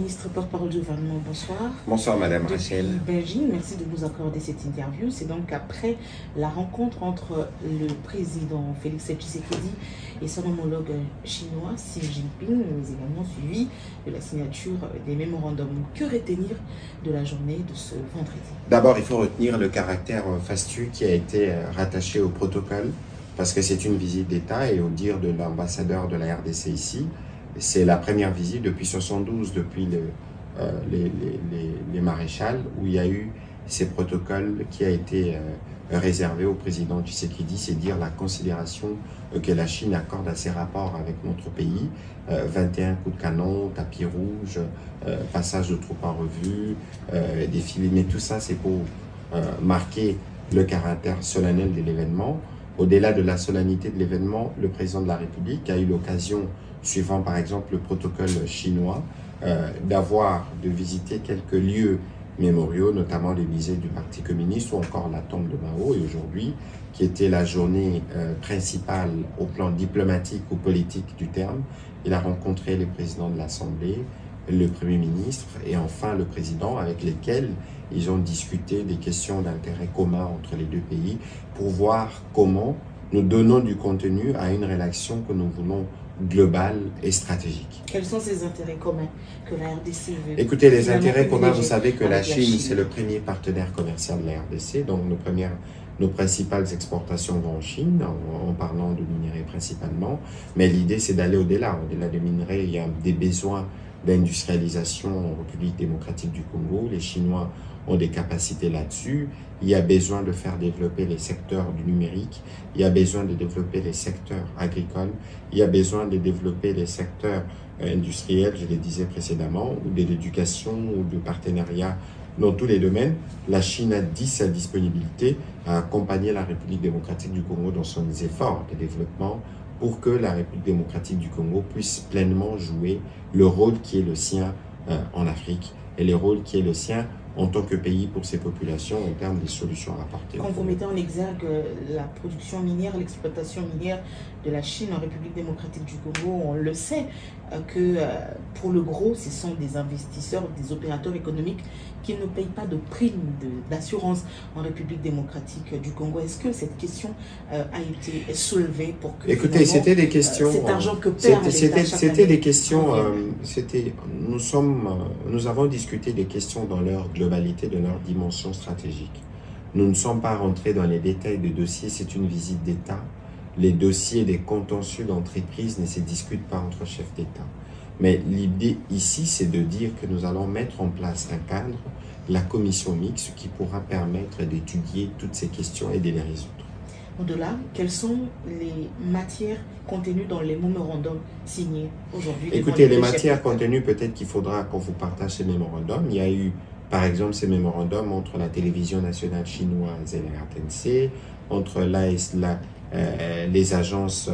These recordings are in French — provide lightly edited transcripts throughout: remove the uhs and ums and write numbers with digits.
Ministre porte-parole du gouvernement, bonsoir. Bonsoir Madame Rachel. Beijing, merci de nous accorder cette interview. C'est donc après la rencontre entre le président Félix Tshisekedi et son homologue chinois Xi Jinping, mais également suivi de la signature des mémorandums. Que retenir de la journée de ce vendredi? D'abord, il faut retenir le caractère fastueux qui a été rattaché au protocole, parce que c'est une visite d'État et au dire de l'ambassadeur de la RDC ici, c'est la première visite depuis 72, depuis les maréchals, où il y a eu ces protocoles qui a été réservé au président Tshisekedi, c'est dire la considération que la Chine accorde à ses rapports avec notre pays. 21 coups de canon, tapis rouge, passage de troupes en revue, défilé, mais tout ça c'est pour marquer le caractère solennel de l'événement. Au-delà de la solennité de l'événement, le président de la République a eu l'occasion, suivant par exemple le protocole chinois, de visiter quelques lieux mémoriaux, notamment les musées du Parti communiste ou encore la tombe de Mao. Et aujourd'hui, qui était la journée principale au plan diplomatique ou politique du terme, il a rencontré les présidents de l'Assemblée, le Premier ministre et enfin le président, avec lesquels ils ont discuté des questions d'intérêt commun entre les deux pays pour voir comment nous donnons du contenu à une relation que nous voulons globale et stratégique. Quels sont ces intérêts communs que la RDC veut? Écoutez, les intérêts communs, vous savez que la Chine, c'est le premier partenaire commercial de la RDC, donc nos principales exportations vont en Chine, en parlant de minerais principalement, mais l'idée c'est d'aller au-delà de minerais, il y a des besoins d'industrialisation en République démocratique du Congo, les Chinois ont des capacités là-dessus, il y a besoin de faire développer les secteurs du numérique, il y a besoin de développer les secteurs agricoles, il y a besoin de développer les secteurs industriels, je le disais précédemment, ou de l'éducation ou de partenariat dans tous les domaines. La Chine a dit sa disponibilité à accompagner la République démocratique du Congo dans son effort de développement pour que la République démocratique du Congo puisse pleinement jouer le rôle qui est le sien en Afrique et le rôle qui est le sien en tant que pays pour ses populations en termes des solutions à apporter. Quand vous mettez en exergue la production minière, l'exploitation minière de la Chine en République démocratique du Congo, on le sait que pour le gros, ce sont des investisseurs, des opérateurs économiques qui ne payent pas de primes d'assurance en République démocratique du Congo. Est-ce que cette question a été soulevée pour que... Écoutez, c'était des questions... cet argent que perd l'État C'était des questions... nous avons discuté des questions dans leur globalité, de leur dimension stratégique. Nous ne sommes pas rentrés dans les détails des dossiers, c'est une visite d'État. Les dossiers des contentieux d'entreprise ne se discutent pas entre chefs d'État. Mais l'idée ici, c'est de dire que nous allons mettre en place un cadre, la commission mixte, qui pourra permettre d'étudier toutes ces questions et de les résoudre. Au-delà, quelles sont les matières contenues dans les mémorandums signés aujourd'hui? Écoutez, les matières contenues, peut-être qu'il faudra qu'on vous partage ces mémorandums. Il y a eu, par exemple, ces mémorandums entre la télévision nationale chinoise et la RTNC, entre les agences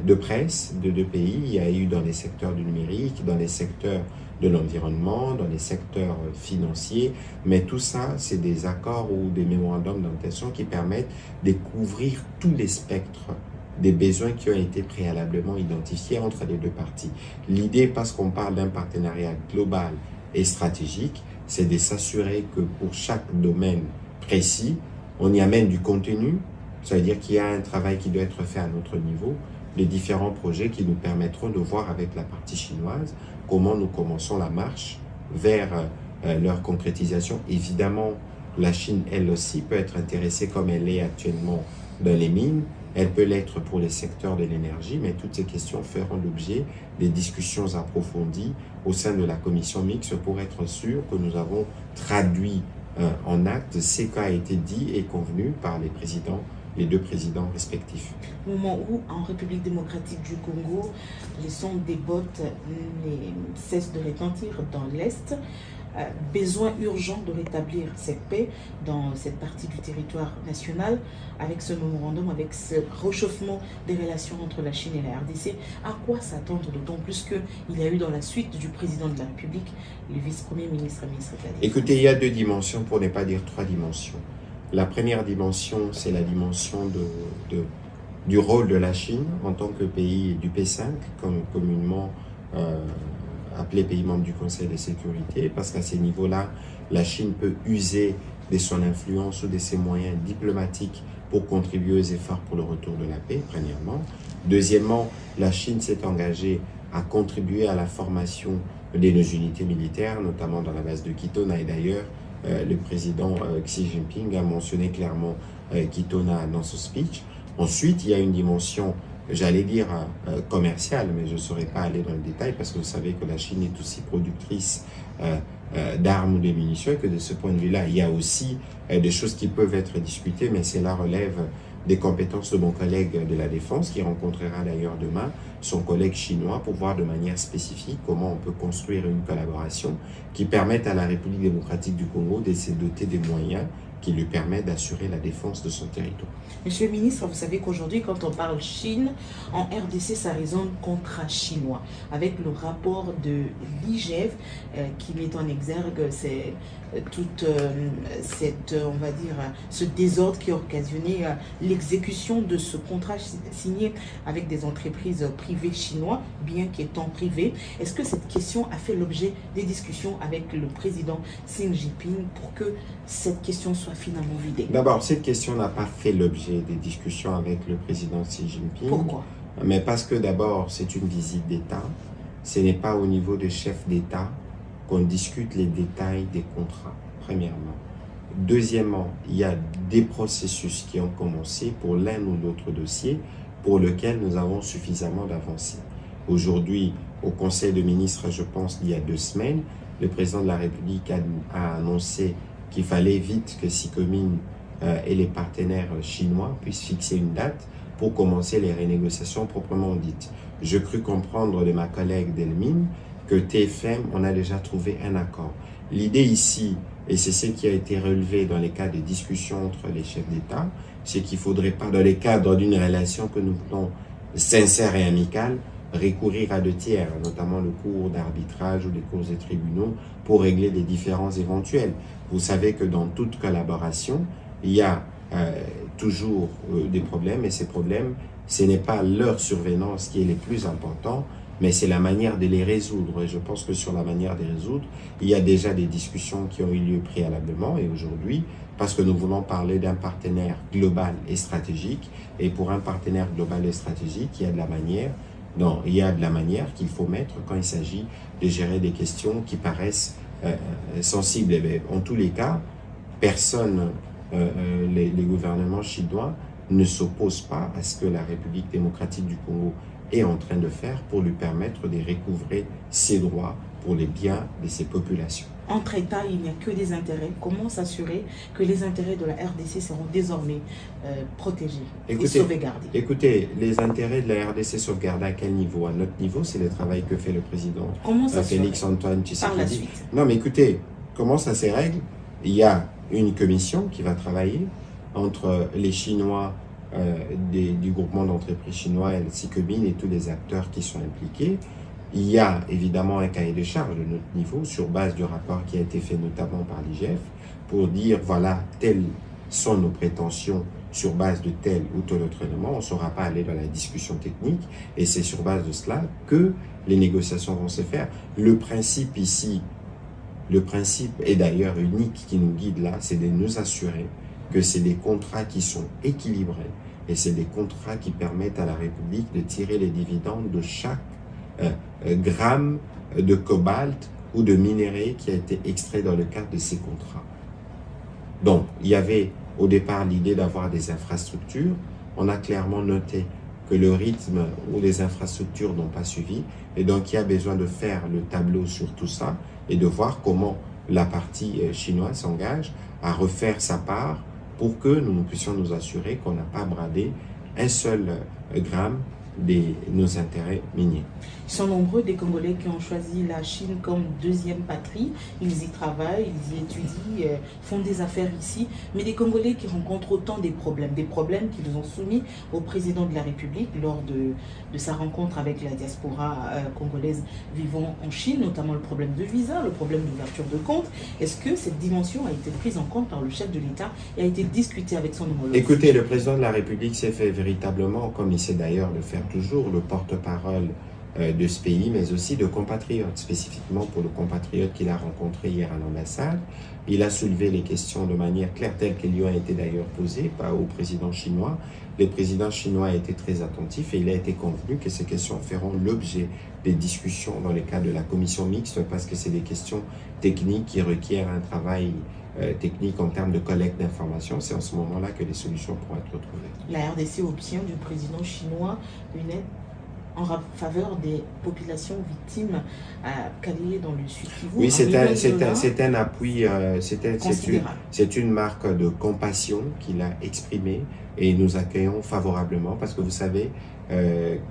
de presse de deux pays. Il y a eu dans les secteurs du numérique, dans les secteurs de l'environnement, dans les secteurs financiers, mais tout ça, c'est des accords ou des mémorandums d'intention qui permettent de couvrir tous les spectres des besoins qui ont été préalablement identifiés entre les deux parties. L'idée, parce qu'on parle d'un partenariat global et stratégique, c'est de s'assurer que pour chaque domaine précis, on y amène du contenu. Ça veut dire qu'il y a un travail qui doit être fait à notre niveau, les différents projets qui nous permettront de voir avec la partie chinoise comment nous commençons la marche vers leur concrétisation. Évidemment, la Chine, elle aussi, peut être intéressée comme elle est actuellement dans les mines. Elle peut l'être pour les secteurs de l'énergie, mais toutes ces questions feront l'objet des discussions approfondies au sein de la commission mixte pour être sûr que nous avons traduit en acte ce qui a été dit et convenu par les deux présidents respectifs. Au moment où, en République démocratique du Congo, les sons des bottes ne cessent de retentir dans l'Est, besoin urgent de rétablir cette paix dans cette partie du territoire national, avec ce mémorandum, avec ce réchauffement des relations entre la Chine et la RDC. À quoi s'attendre, d'autant plus qu'il y a eu dans la suite du président de la République, le vice-premier ministre, ministre de la Défense? Écoutez, il y a deux dimensions, pour ne pas dire trois dimensions. La première dimension, c'est la dimension du rôle de la Chine en tant que pays du P5, comme communément appelés pays membres du Conseil de sécurité, parce qu'à ces niveaux-là, la Chine peut user de son influence ou de ses moyens diplomatiques pour contribuer aux efforts pour le retour de la paix, premièrement. Deuxièmement, la Chine s'est engagée à contribuer à la formation de nos unités militaires, notamment dans la base de Kitona. Et d'ailleurs, le président Xi Jinping a mentionné clairement Kitona dans son speech. Ensuite, il y a une dimension, j'allais dire, commerciale, mais je ne saurais pas aller dans le détail parce que vous savez que la Chine est aussi productrice d'armes ou de munitions et que de ce point de vue-là, il y a aussi des choses qui peuvent être discutées, mais cela relève des compétences de mon collègue de la Défense qui rencontrera d'ailleurs demain son collègue chinois pour voir de manière spécifique comment on peut construire une collaboration qui permette à la République démocratique du Congo de se doter des moyens qui lui permettent d'assurer la défense de son territoire. Monsieur le ministre, vous savez qu'aujourd'hui, quand on parle Chine, en RDC, ça résonne contre chinois. Avec le rapport de l'IGF qui met en exergue toute cette, on va dire, ce désordre qui a occasionné l'exécution de ce contrat signé avec des entreprises privées chinois, bien qu'étant privées. Est-ce que cette question a fait l'objet des discussions avec le président Xi Jinping pour que cette question soit finalement vidée? D'abord, cette question n'a pas fait l'objet des discussions avec le président Xi Jinping. Pourquoi? Mais parce que d'abord, c'est une visite d'État. Ce n'est pas au niveau des chefs d'État qu'on discute les détails des contrats, premièrement. Deuxièmement, il y a des processus qui ont commencé pour l'un ou l'autre dossier pour lequel nous avons suffisamment d'avancées. Aujourd'hui, au Conseil de ministres, je pense, il y a 2 semaines, le président de la République a annoncé qu'il fallait vite que SICOMIN et les partenaires chinois puissent fixer une date pour commencer les renégociations proprement dites. Je crus comprendre de ma collègue Delmine que TFM, on a déjà trouvé un accord. L'idée ici, et c'est ce qui a été relevé dans les cas de discussions entre les chefs d'État, c'est qu'il ne faudrait pas, dans les cadres d'une relation que nous voulons sincère et amicale, recourir à 2 tiers, notamment le cours d'arbitrage ou les cours des tribunaux, pour régler des différends éventuels. Vous savez que dans toute collaboration, il y a toujours des problèmes, et ces problèmes, ce n'est pas leur survenance qui est le plus important, mais c'est la manière de les résoudre. Et je pense que sur la manière de les résoudre, il y a déjà des discussions qui ont eu lieu préalablement. Et aujourd'hui, parce que nous voulons parler d'un partenaire global et stratégique, et pour un partenaire global et stratégique, il y a de la manière qu'il faut mettre quand il s'agit de gérer des questions qui paraissent sensibles. Et en tous les cas, personne, les gouvernements chinois ne s'opposent pas à ce que la République démocratique du Congo est en train de faire pour lui permettre de recouvrer ses droits pour les biens de ses populations. Entre États, il n'y a que des intérêts. Comment s'assurer que les intérêts de la RDC seront désormais protégés et sauvegardés? Écoutez, les intérêts de la RDC sauvegardés à quel niveau? À notre niveau, c'est le travail que fait le président Félix Antoine Tshisekedi. Par la suite. Non, mais écoutez, comment ça se règle? Il y a une commission qui va travailler entre les Chinois du groupement d'entreprises chinois et le SICOMIN et tous les acteurs qui sont impliqués. Il y a évidemment un cahier de charges de notre niveau sur base du rapport qui a été fait notamment par l'IGF pour dire voilà, telles sont nos prétentions sur base de tel ou tel autre élément. On ne saura pas aller dans la discussion technique et c'est sur base de cela que les négociations vont se faire. Le principe ici, le principe est d'ailleurs unique qui nous guide là, c'est de nous assurer que c'est des contrats qui sont équilibrés et c'est des contrats qui permettent à la République de tirer les dividendes de chaque gramme de cobalt ou de minerai qui a été extrait dans le cadre de ces contrats. Donc, il y avait au départ l'idée d'avoir des infrastructures. On a clairement noté que le rythme ou les infrastructures n'ont pas suivi et donc il y a besoin de faire le tableau sur tout ça et de voir comment la partie chinoise s'engage à refaire sa part pour que nous puissions nous assurer qu'on n'a pas bradé un seul gramme de nos intérêts miniers. Ils sont nombreux des Congolais qui ont choisi la Chine comme deuxième patrie. Ils y travaillent, ils y étudient, font des affaires ici. Mais des Congolais qui rencontrent autant des problèmes qu'ils ont soumis au président de la République lors de sa rencontre avec la diaspora congolaise vivant en Chine, notamment le problème de visa, le problème d'ouverture de compte. Est-ce que cette dimension a été prise en compte par le chef de l'État et a été discutée avec son homologue? Écoutez, le président de la République s'est fait véritablement, comme il sait d'ailleurs le faire toujours, le porte-parole de ce pays, mais aussi de compatriotes, spécifiquement pour le compatriote qu'il a rencontré hier à l'ambassade. Il a soulevé les questions de manière claire, telles qu'elles lui ont été d'ailleurs posées au président chinois. Le président chinois a été très attentif et il a été convenu que ces questions feront l'objet des discussions dans le cadre de la commission mixte, parce que c'est des questions techniques qui requièrent un travail technique en termes de collecte d'informations. C'est en ce moment-là que les solutions pourront être retrouvées. La RDC obtient du président chinois une aide en faveur des populations victimes à Calais dans le Sud Kivu. Oui, c'est un appui, c'est une marque de compassion qu'il a exprimée et nous accueillons favorablement, parce que vous savez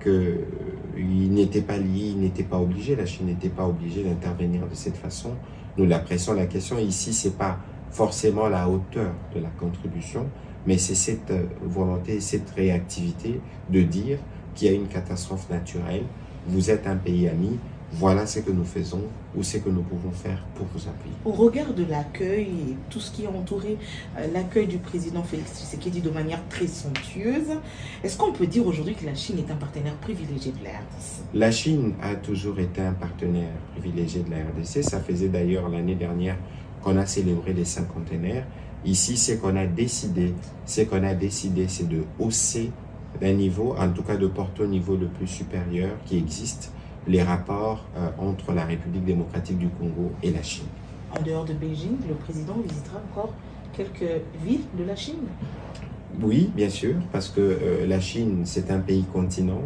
qu'il n'était pas lié, il n'était pas obligé, la Chine n'était pas obligée d'intervenir de cette façon. Nous l'apprécions. La question ici, c'est pas forcément la hauteur de la contribution, mais c'est cette volonté, cette réactivité de dire qu'il y a une catastrophe naturelle, vous êtes un pays ami, voilà ce que nous faisons ou ce que nous pouvons faire pour vous appuyer. Au regard de l'accueil et tout ce qui a entouré l'accueil du président Félix Tshisekedi de manière très somptueuse, est-ce qu'on peut dire aujourd'hui que la Chine est un partenaire privilégié de la RDC? La Chine a toujours été un partenaire privilégié de la RDC. Ça faisait d'ailleurs l'année dernière qu'on a célébré les 50aires. Ici, ce qu'on a décidé, c'est de hausser d'un niveau, en tout cas de porter au niveau le plus supérieur qui existe, les rapports entre la République démocratique du Congo et la Chine. En dehors de Beijing, le président visitera encore quelques villes de la Chine? Oui, bien sûr, parce que la Chine, c'est un pays continent.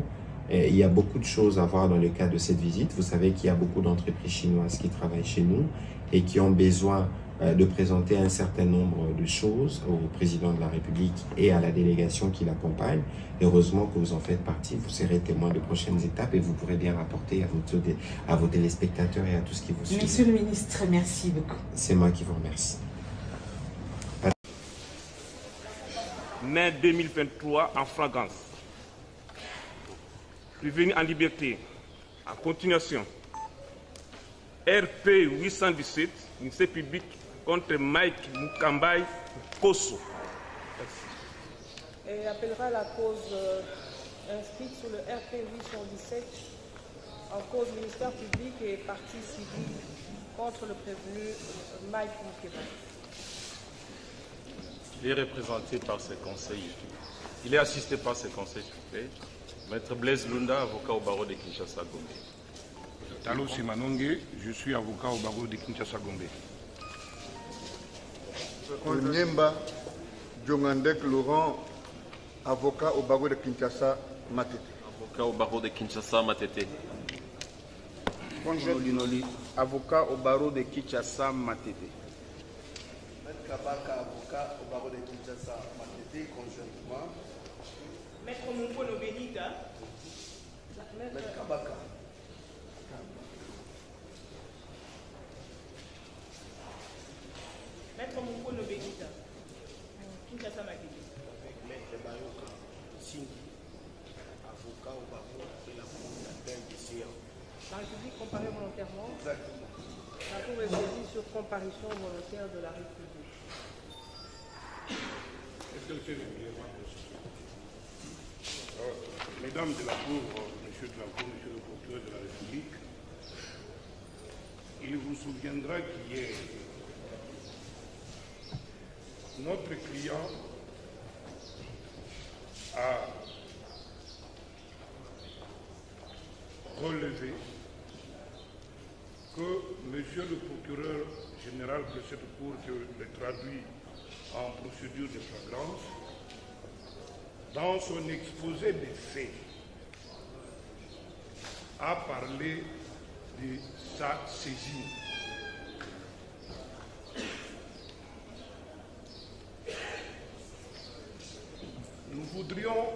Et il y a beaucoup de choses à voir dans le cadre de cette visite. Vous savez qu'il y a beaucoup d'entreprises chinoises qui travaillent chez nous et qui ont besoin de présenter un certain nombre de choses au président de la République et à la délégation qui l'accompagne. Heureusement que vous en faites partie, vous serez témoin de prochaines étapes et vous pourrez bien rapporter à vos téléspectateurs et à tout ce qui vous suit. Monsieur le ministre, merci beaucoup. C'est moi qui vous remercie. Mai 2023 en fragrance. Prévenu en liberté. En continuation, RP 817, ministère public contre Mike Mukambai Kosso. Et appellera la cause inscrite sur le RP 817 en cause ministère public et partie civile contre le prévenu Mike Mukambai. Il est représenté par ses conseils. Il est assisté par ses conseils. Maître Blaise Lunda, avocat au barreau de Kinshasa-Gombe. Talo Simanonge, je suis avocat au barreau de Kinshasa-Gombe. Nyemba Djongandek Laurent, avocat au barreau de Kinshasa-Matete. Avocat au barreau de Kinshasa-Matete. Bonjour Linoli, avocat au barreau de Kinshasa-Matete. Maître Kabaka, avocat au barreau de Kinshasa-Matete, conjointement. Maître Moukono Benita. Maître Kabaka. Maître Moukono Benita. Kinshasa-Matete. Maître Bayoka Sindi, avocat au barreau de la Cour d'appel de Sion. La République comparée volontairement. Exactement. La Cour est saisie sur comparution volontaire de la République. Est-ce que le fait régulièrement Mesdames de la Cour, Monsieur de la Cour, Monsieur le procureur de la République, il vous souviendra qu'hier, notre client a relevé que Monsieur le procureur général de cette Cour, que le traduit en procédure de flagrance, dans son exposé des faits, a parlé de sa saisine. Nous voudrions,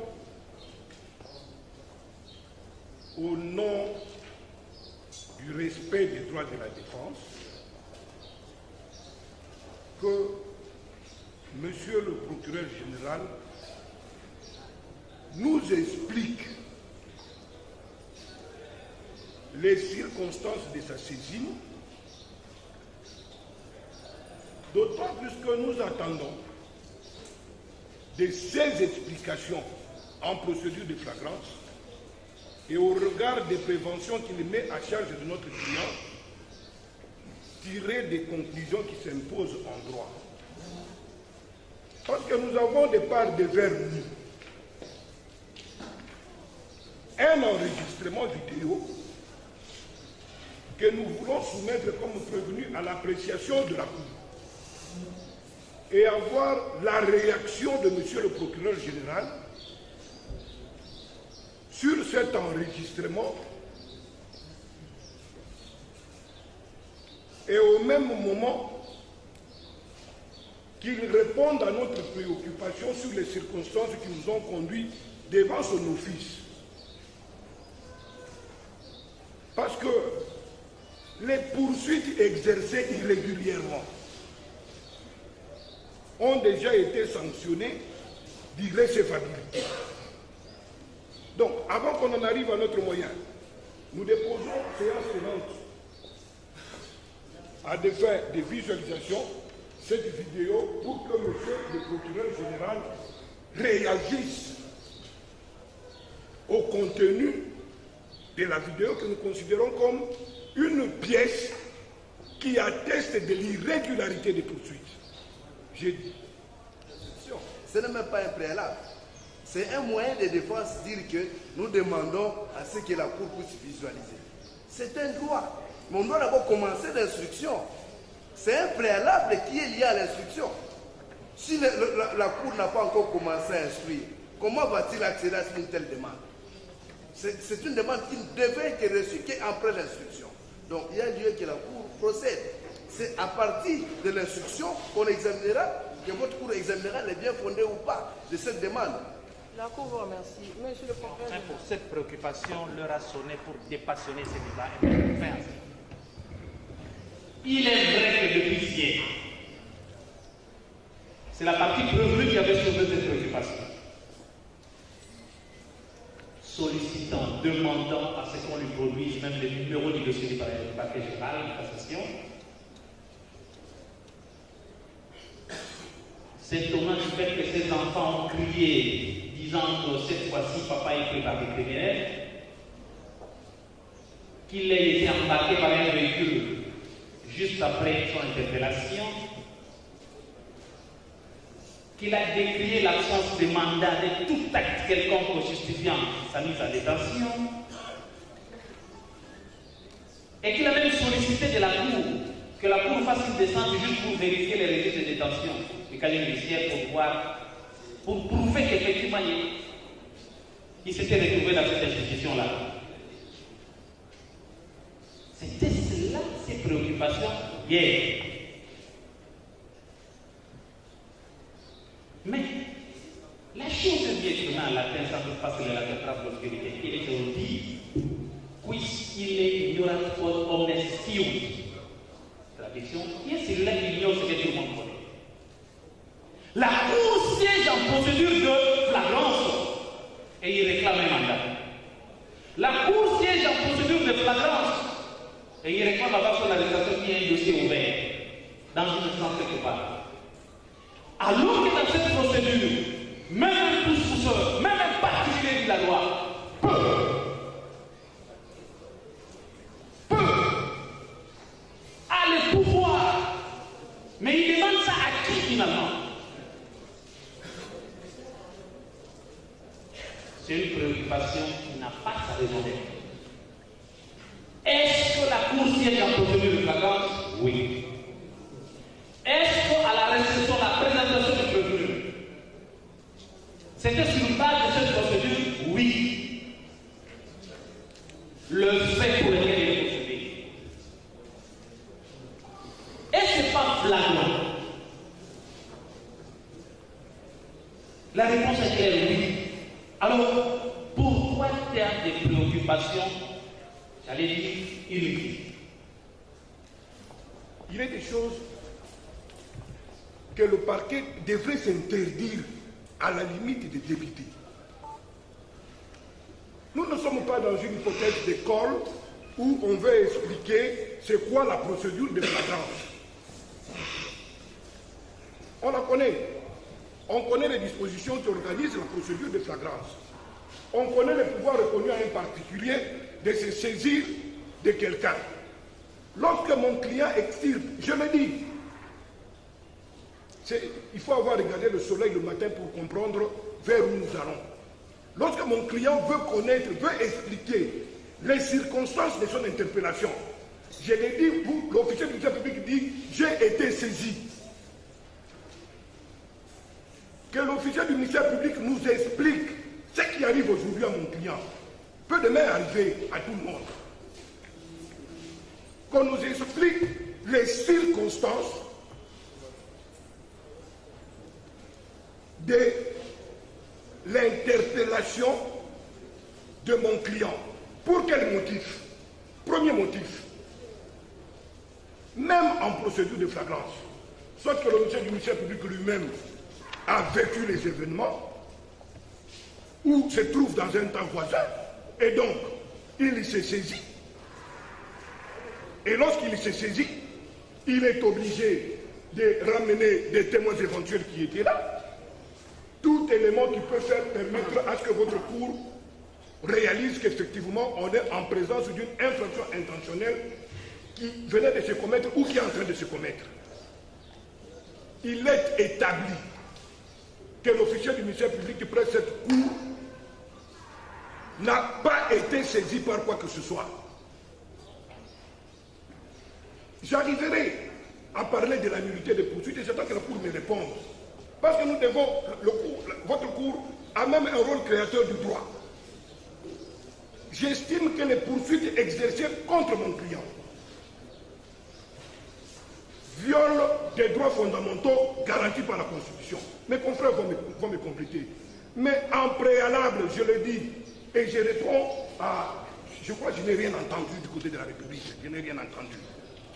au nom du respect des droits de la défense, que Monsieur le procureur général nous explique les circonstances de sa saisine, d'autant plus que nous attendons de ces explications en procédure de flagrance et au regard des préventions qu'il met à charge de notre client, tirer des conclusions qui s'imposent en droit. Parce que nous avons des parts de verre nus. Un enregistrement vidéo que nous voulons soumettre comme prévenu à l'appréciation de la Cour et avoir la réaction de Monsieur le procureur général sur cet enregistrement et au même moment qu'il réponde à notre préoccupation sur les circonstances qui nous ont conduits devant son office. Parce que les poursuites exercées irrégulièrement ont déjà été sanctionnées d'irrécevabilité. Donc, avant qu'on en arrive à notre moyen, nous déposons séance tenante à des fins de visualisation cette vidéo pour que monsieur le procureur général réagisse au contenu de la vidéo que nous considérons comme une pièce qui atteste de l'irrégularité des poursuites. J'ai dit. Ce n'est même pas un préalable. C'est un moyen de défense dire que nous demandons à ce que la Cour puisse visualiser. C'est un droit. Mais on doit d'abord commencer l'instruction. C'est un préalable qui est lié à l'instruction. Si la Cour n'a pas encore commencé à instruire, comment va-t-il accéder à une telle demande? C'est une demande qui devait être reçue, qui est après l'instruction. Donc il y a lieu que la Cour procède. C'est à partir de l'instruction qu'on examinera, que votre Cour examinera les biens fondés ou pas de cette demande. La Cour vous remercie. Monsieur le procureur. Enfin, pour cette préoccupation, l'heure a sonné pour dépassionner ce débat et mettre fin à ça. Il est vrai que le huissier, c'est la partie prévenue qui avait soulevé cette préoccupation. Sollicitant, demandant à ce qu'on lui produise même le numéro du dossier du parquet général de cassation. S'étonnant du fait que ces enfants ont crié, disant que cette fois-ci, papa est pris par des criminels, qu'il ait été embarqué par un véhicule juste après son interpellation, qu'il a décrié l'absence de mandat de tout acte quelconque justifiant sa mise en détention, et qu'il a même sollicité de la Cour que la Cour fasse une descente juste pour vérifier les registres de détention du casier judiciaire pour prouver qu'effectivement il s'était retrouvé dans cette institution-là. C'était cela, ses préoccupations hier. Mais la chose maintenant, la tendance parce que la contrainte d'obscurité, il est aujourd'hui, puisqu'il y aura trop omniscience. Tradition, qui est celui-là qui ignore ce que tout le monde connaît. La Cour siège en procédure de flagrance et il réclame un mandat. La Cour siège en procédure de flagrance et il réclame avoir son arrestation qui est un dossier ouvert dans une instance quelque part. Alors que dans cette procédure, même un pousseur, même un particulier de la loi a le pouvoir, mais il demande ça à qui finalement? C'est une préoccupation qui n'a pas sa raison d'être. Est-ce que la Cour siège en procédure de flagrance? Oui. Est-ce qu'à la réception, la présentation du prévenu, c'était sur une base de cette procédure? Oui. Le fait pour lequel il est procédé. Et ce n'est pas flagrant. La réponse est claire, oui. Alors, pourquoi faire des préoccupations, j'allais dire, inutiles? Il y a des choses que le parquet devrait s'interdire à la limite de débiter. Nous ne sommes pas dans une hypothèse d'école où on veut expliquer c'est quoi la procédure de flagrance. On la connaît. On connaît les dispositions qui organisent la procédure de flagrance. on connaît le pouvoir reconnu à un particulier de se saisir de quelqu'un. Lorsque mon client extirpe, je le dis, il faut avoir regardé le soleil le matin pour comprendre vers où nous allons. Lorsque mon client veut connaître, veut expliquer les circonstances de son interpellation, je l'ai dit, l'officier du ministère public dit, j'ai été saisi. Que l'officier du ministère public nous explique ce qui arrive aujourd'hui à mon client peut demain arriver à tout le monde. Qu'on nous explique les circonstances de l'interpellation de mon client. Pour quel motif? Premier motif, même en procédure de flagrance, soit que l'officier du ministère public lui-même a vécu les événements ou se trouve dans un temps voisin et donc il s'est saisi. Et lorsqu'il s'est saisi, il est obligé de ramener des témoins éventuels qui étaient là. Tout élément qui peut permettre à ce que votre cour réalise qu'effectivement on est en présence d'une infraction intentionnelle qui venait de se commettre ou qui est en train de se commettre. Il est établi que l'officier du ministère public qui prête cette cour n'a pas été saisi par quoi que ce soit. J'arriverai à parler de la nullité des poursuites et j'attends que la cour me réponde. Parce que nous devons, votre cour a même un rôle créateur du droit. J'estime que les poursuites exercées contre mon client violent des droits fondamentaux garantis par la Constitution. Mes confrères vont me compléter. Mais en préalable, je le dis, et je réponds à... Je crois que je n'ai rien entendu du côté de la République. Je n'ai rien entendu.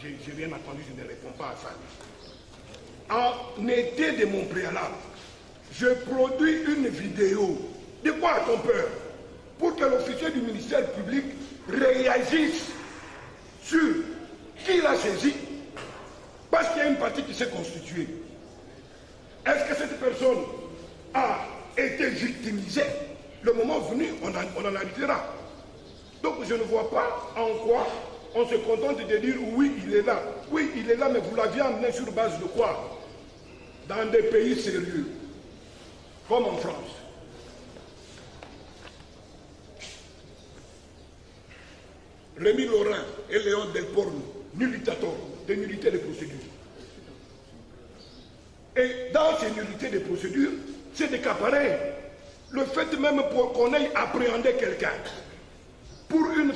Je n'ai rien entendu, je ne réponds pas à ça. En été de mon préalable, je produis une vidéo. De quoi a-t-on peur? Pour que l'officier du ministère public réagisse sur qui l'a saisi, parce qu'il y a une partie qui s'est constituée. Est-ce que cette personne a été victimisée? Le moment venu, on en arrivera. Donc je ne vois pas en quoi on se contente de dire oui, il est là. Oui, il est là, mais vous l'aviez amené sur base de quoi? Dans des pays sérieux, comme en France. Rémi Laurent et Léon Del Porno, nullitator, des nullités de procédure. Et dans ces nullités de procédure, c'est des cas pareils. Le fait même qu'on ait appréhendé quelqu'un pour une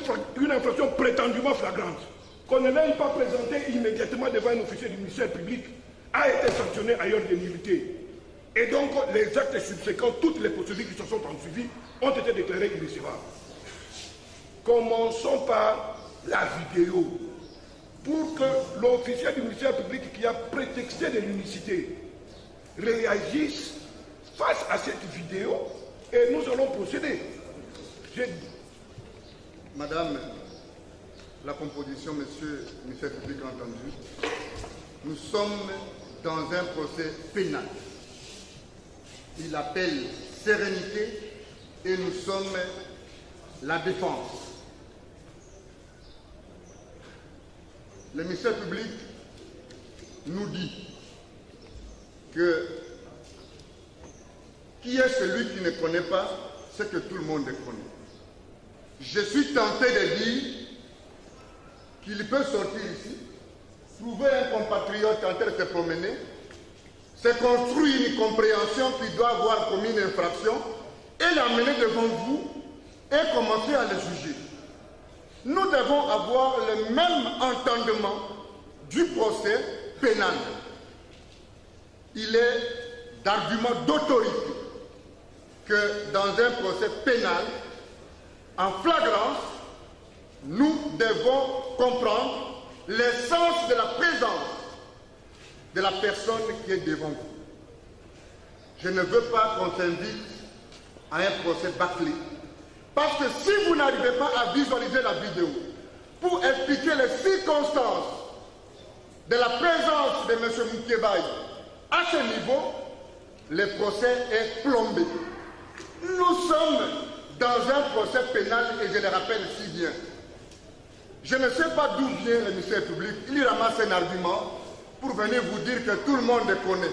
infraction prétendument flagrante, qu'on ne l'ait pas présenté immédiatement devant un officier du ministère public, a été sanctionné ailleurs des nullités. Et donc, les actes subséquents, toutes les procédures qui se sont ensuivies, ont été déclarées irrécevables. Commençons par la vidéo. Pour que l'officier du ministère public qui a prétexté de l'unicité réagisse face à cette vidéo et nous allons procéder. Madame, la composition, monsieur le ministère public a entendu, nous sommes dans un procès pénal. Il appelle sérénité et nous sommes la défense. Le ministère public nous dit que qui est celui qui ne connaît pas ce que tout le monde connaît. Je suis tenté de dire qu'il peut sortir ici, trouver un compatriote en train de se promener, se construire une compréhension qu'il doit avoir commis une infraction et l'amener devant vous et commencer à le juger. Nous devons avoir le même entendement du procès pénal. Il est d'argument d'autorité que dans un procès pénal, en flagrance, nous devons comprendre l'essence de la présence de la personne qui est devant vous. Je ne veux pas qu'on s'invite à un procès bâclé. Parce que si vous n'arrivez pas à visualiser la vidéo pour expliquer les circonstances de la présence de M. Moukébaye à ce niveau, le procès est plombé. Nous sommes dans un procès pénal, et je le rappelle si bien. Je ne sais pas d'où vient le ministère public. Il ramasse un argument pour venir vous dire que tout le monde le connaît.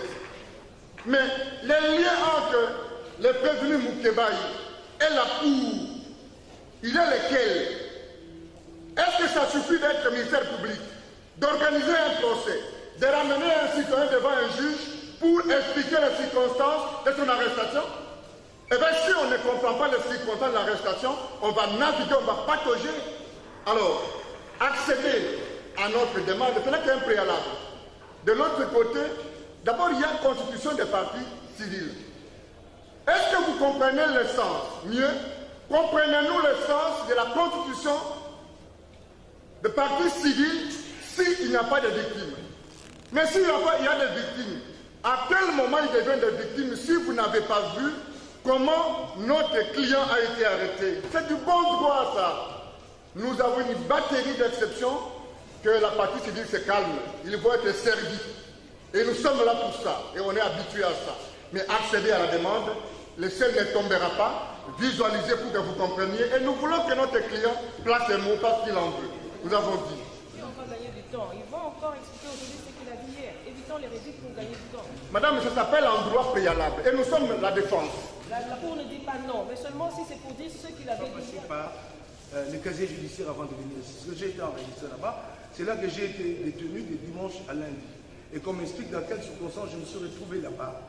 Mais les liens entre les prévenus Moukébaï et la Cour, il est lequel? Est-ce que ça suffit d'être ministère public, d'organiser un procès, de ramener un citoyen devant un juge pour expliquer les circonstances de son arrestation? Eh bien, si on ne comprend pas les circonstances de l'arrestation, on va naviguer, on va patauger. Alors, accéder à notre demande, ce n'est qu'un préalable. De l'autre côté, d'abord, il y a une constitution des partis civils. Est-ce que vous comprenez le sens? Mieux, comprenez-nous le sens de la constitution des partis civils s'il n'y a pas de victimes? Mais s'il y a des victimes, à quel moment ils deviennent des victimes si vous n'avez pas vu comment notre client a été arrêté? C'est du bon droit, ça. Nous avons une batterie d'exceptions que la partie civile se calme. Ils vont être servis. Et nous sommes là pour ça. Et on est habitués à ça. Mais accéder à la demande, le ciel ne tombera pas. Visualisez pour que vous compreniez. Et nous voulons que notre client place un mot parce qu'il en veut. Nous avons dit. Si on va gagner du temps, ils vont encore expliquer aujourd'hui ce qu'il a dit hier. Évitons les réduits pour gagner du temps. Madame, ça s'appelle un droit préalable. Et nous sommes la défense. La Cour ne dit pas non, mais seulement si c'est pour dire ce qu'il avait dit hier. Le casier judiciaire avant de venir ici. Parce que j'ai été enregistré là-bas, c'est là que j'ai été détenu de dimanche à lundi. Et qu'on m'explique dans quelles circonstances je me suis retrouvé là-bas.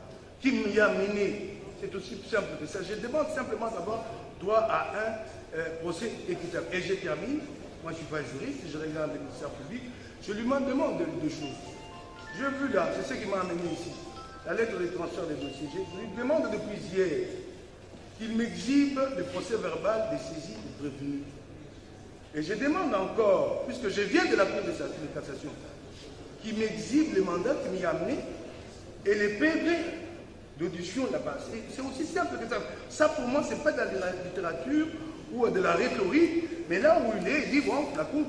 Qui m'y a mené? C'est aussi simple que ça. Je demande simplement d'avoir droit à un procès équitable. Et je termine. Moi, je ne suis pas juriste, je regarde le ministère public. Je lui demande deux choses. J'ai vu là, c'est ce qui m'a amené ici, la lettre de transfert des dossiers. Je lui demande depuis hier qu'il m'exhibe le procès verbal des saisies du prévenu. Et je demande encore, puisque je viens de la Cour de cassation, qu'il m'exhibe le mandat qui m'y a amené et les PV d'audition là-bas. C'est aussi simple que ça. Ça, pour moi, ce n'est pas de la littérature ou de la rhétorique, mais là où il est, il dit, bon, la Cour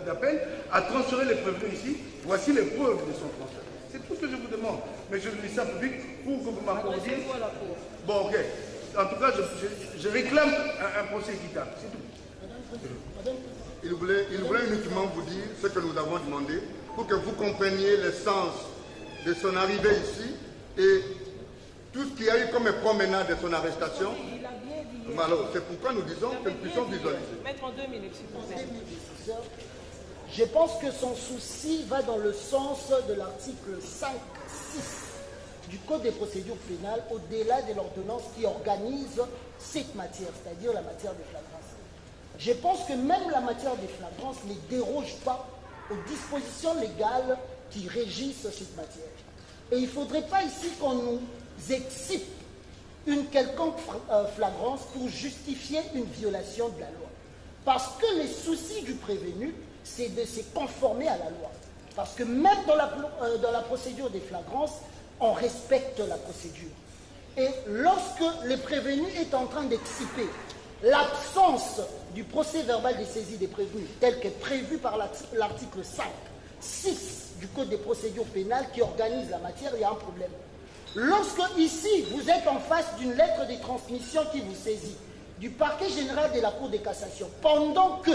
d'appel a transféré les prévenus ici, voici les preuves de son transfert. C'est tout ce que je vous demande. Mais je le dis ça public pour que vous m'accordiez. Bon, ok. En tout cas, je réclame un procès équitable, c'est tout. Il voulait uniquement vous dire ce que nous avons demandé pour que vous compreniez le sens de son arrivée ici et tout ce qu'il y a eu comme promenade de son arrestation. Il a bien dit. Alors, c'est pourquoi nous disons que nous puissions visualiser. Mettre en 2 minutes, s'il vous plaît. Je pense que son souci va dans le sens de l'article 5.6 du Code des procédures pénales, au-delà de l'ordonnance qui organise cette matière, c'est-à-dire la matière de flagrance. Je pense que même la matière de flagrance ne déroge pas aux dispositions légales qui régissent cette matière. Et il ne faudrait pas ici qu'on nous excite une quelconque flagrance pour justifier une violation de la loi. Parce que les soucis du prévenu, c'est de se conformer à la loi. Parce que même dans la procédure des flagrances, on respecte la procédure. Et lorsque le prévenu est en train d'exciper l'absence du procès verbal de saisie des prévenus, tel que prévu par l'article 5.6 du Code des procédures pénales qui organise la matière, il y a un problème. Lorsque ici, vous êtes en face d'une lettre de transmission qui vous saisit du parquet général de la Cour de cassation, pendant que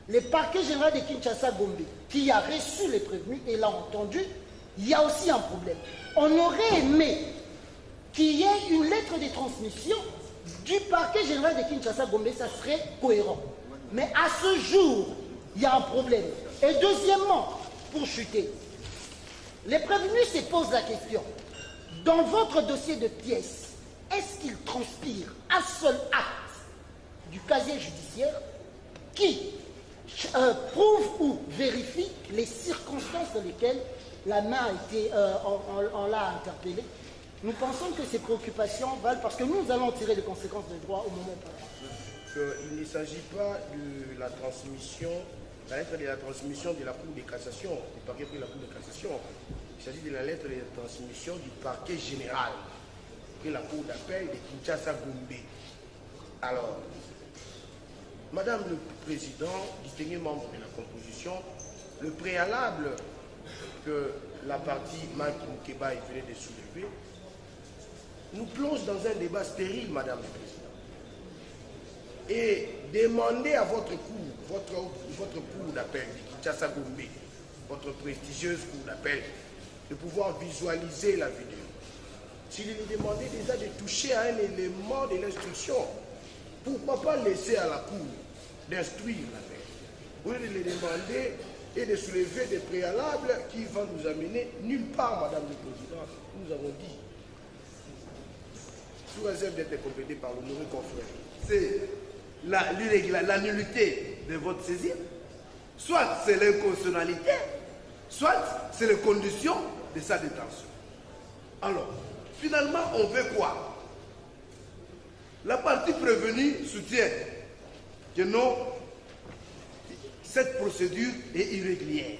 le parquet général de Kinshasa-Gombe, qui a reçu les prévenus et l'a entendu, il y a aussi un problème. On aurait aimé qu'il y ait une lettre de transmission du parquet général de Kinshasa-Gombe, ça serait cohérent. Mais à ce jour, il y a un problème. Et deuxièmement, pour chuter, les prévenus se posent la question, dans votre dossier de pièces, est-ce qu'il transpire un seul acte du casier judiciaire qui prouve ou vérifie les circonstances dans lesquelles la main a été, on l'a interpellé? Nous pensons que ces préoccupations valent parce que nous allons tirer les conséquences de droit au moment opportun. Il ne s'agit pas de la transmission, la lettre de la transmission de la Cour de cassation, du parquet de la Cour de cassation. Il s'agit de la lettre de la transmission du parquet général, qui est la Cour d'appel de Kinshasa-Gombe. Alors, Madame le Président, distingué membre de la composition, le préalable que la partie Mike Moukébaï venait de soulever nous plonge dans un débat stérile, Madame le Président. et demandez à votre cour, votre cour d'appel, Kinshasa Gombe, votre prestigieuse cour d'appel, de pouvoir visualiser la vidéo. S'il est demandé déjà de toucher à un élément de l'instruction, pourquoi pas laisser à la cour d'instruire l'affaire? Au lieu de le demander et de soulever des préalables qui vont nous amener nulle part, Madame le Président, nous avons dit. Sous réserve d'être complété par l'honoré confrère. C'est la nullité de votre saisine, soit c'est l'inconstitutionnalité, soit c'est les conditions de sa détention. Alors, finalement, on veut quoi? La partie prévenue soutient que non, cette procédure est irrégulière.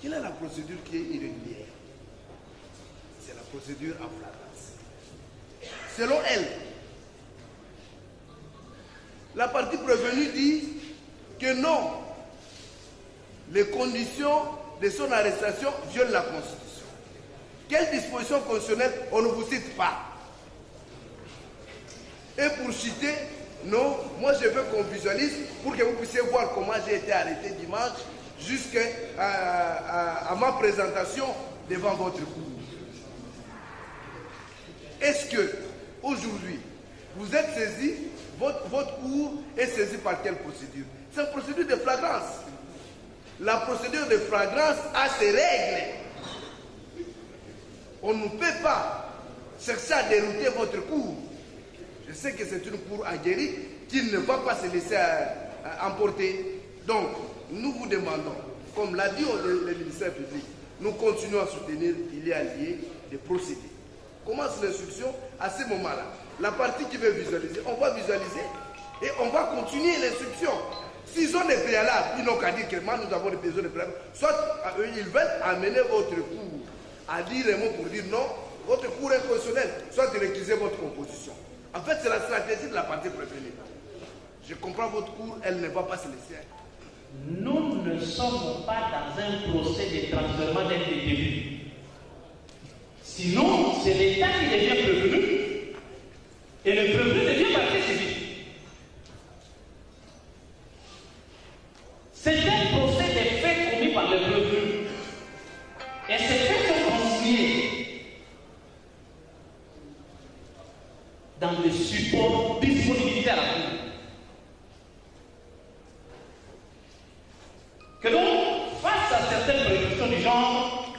Quelle est la procédure qui est irrégulière? C'est la procédure en flagrance. Selon elle, la partie prévenue dit que non, les conditions de son arrestation violent la Constitution. Quelle disposition constitutionnelle? On ne vous cite pas. Et pour citer, non, moi je veux qu'on visualise pour que vous puissiez voir comment j'ai été arrêté dimanche jusqu'à ma présentation devant votre cour. Est-ce que aujourd'hui vous êtes saisi, votre cour est saisi par quelle procédure? C'est une procédure de flagrance. La procédure de flagrance a ses règles. On ne peut pas chercher à dérouter votre cour. Je sais que c'est une cour aguerrie qui ne va pas se laisser emporter. Donc, nous vous demandons, comme l'a dit le ministère public, nous continuons à soutenir qu'il y a lieu de procéder. Commence l'instruction à ce moment-là. La partie qui veut visualiser, on va visualiser et on va continuer l'instruction. S'ils ont des préalables, ils n'ont qu'à dire que moi nous avons des besoins de préalables. Soit ils veulent amener votre cour à dire un mot pour dire non, votre cour est constitutionnelle, soit récuser votre composition. En fait, c'est la stratégie de la partie prévenue. Je comprends votre cour, elle ne va pas se laisser. Nous ne sommes pas dans un procès de transfèrement d'un détenu. Sinon, c'est l'État qui devient prévenu et le prévenu devient partie civile. C'est un procès des faits commis par le prévenu. Et ces faits sont consignés dans le support disponibilité à la cour. Que donc, face à certaines prédictions du genre,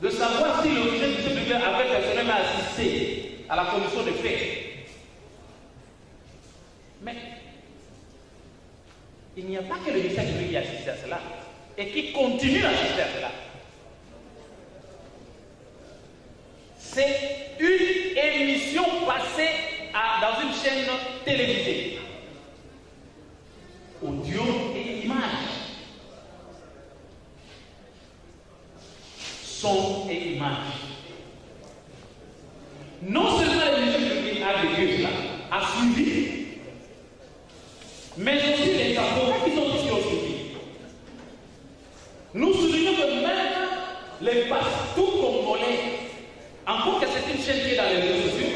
de savoir si l'officier du chef de l'État avait personnellement assisté à la commission des faits. Mais il n'y a pas que le ministère public qui assiste à cela et qui continue à assister à cela. C'est une émission passée dans une chaîne télévisée. Audio et images. Son et images. Non seulement le ministère public a vécu cela, a suivi, mais aussi les avocats qui sont ici au suivi. Nous soulignons que même les pasteurs congolais, encore que c'est une chaîne qui est dans les réseaux sociaux,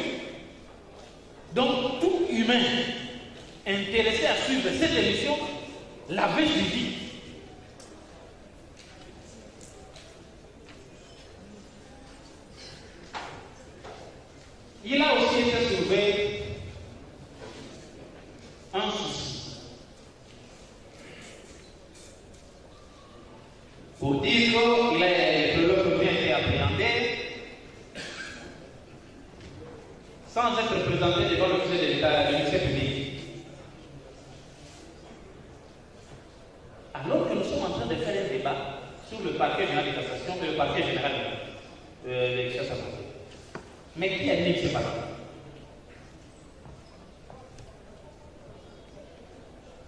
donc tout humain intéressé à suivre cette émission l'avait suivi. Il a aussi été trouvé un souci pour dire que les problèmes ont été appréhendés sans être présentés devant l'officier de l'État, le ministère public. Alors que nous sommes en train de faire un débat sur le parquet général de cassation et le parquet général de Kinshasa. Mais qui a dit que c'est pas ça?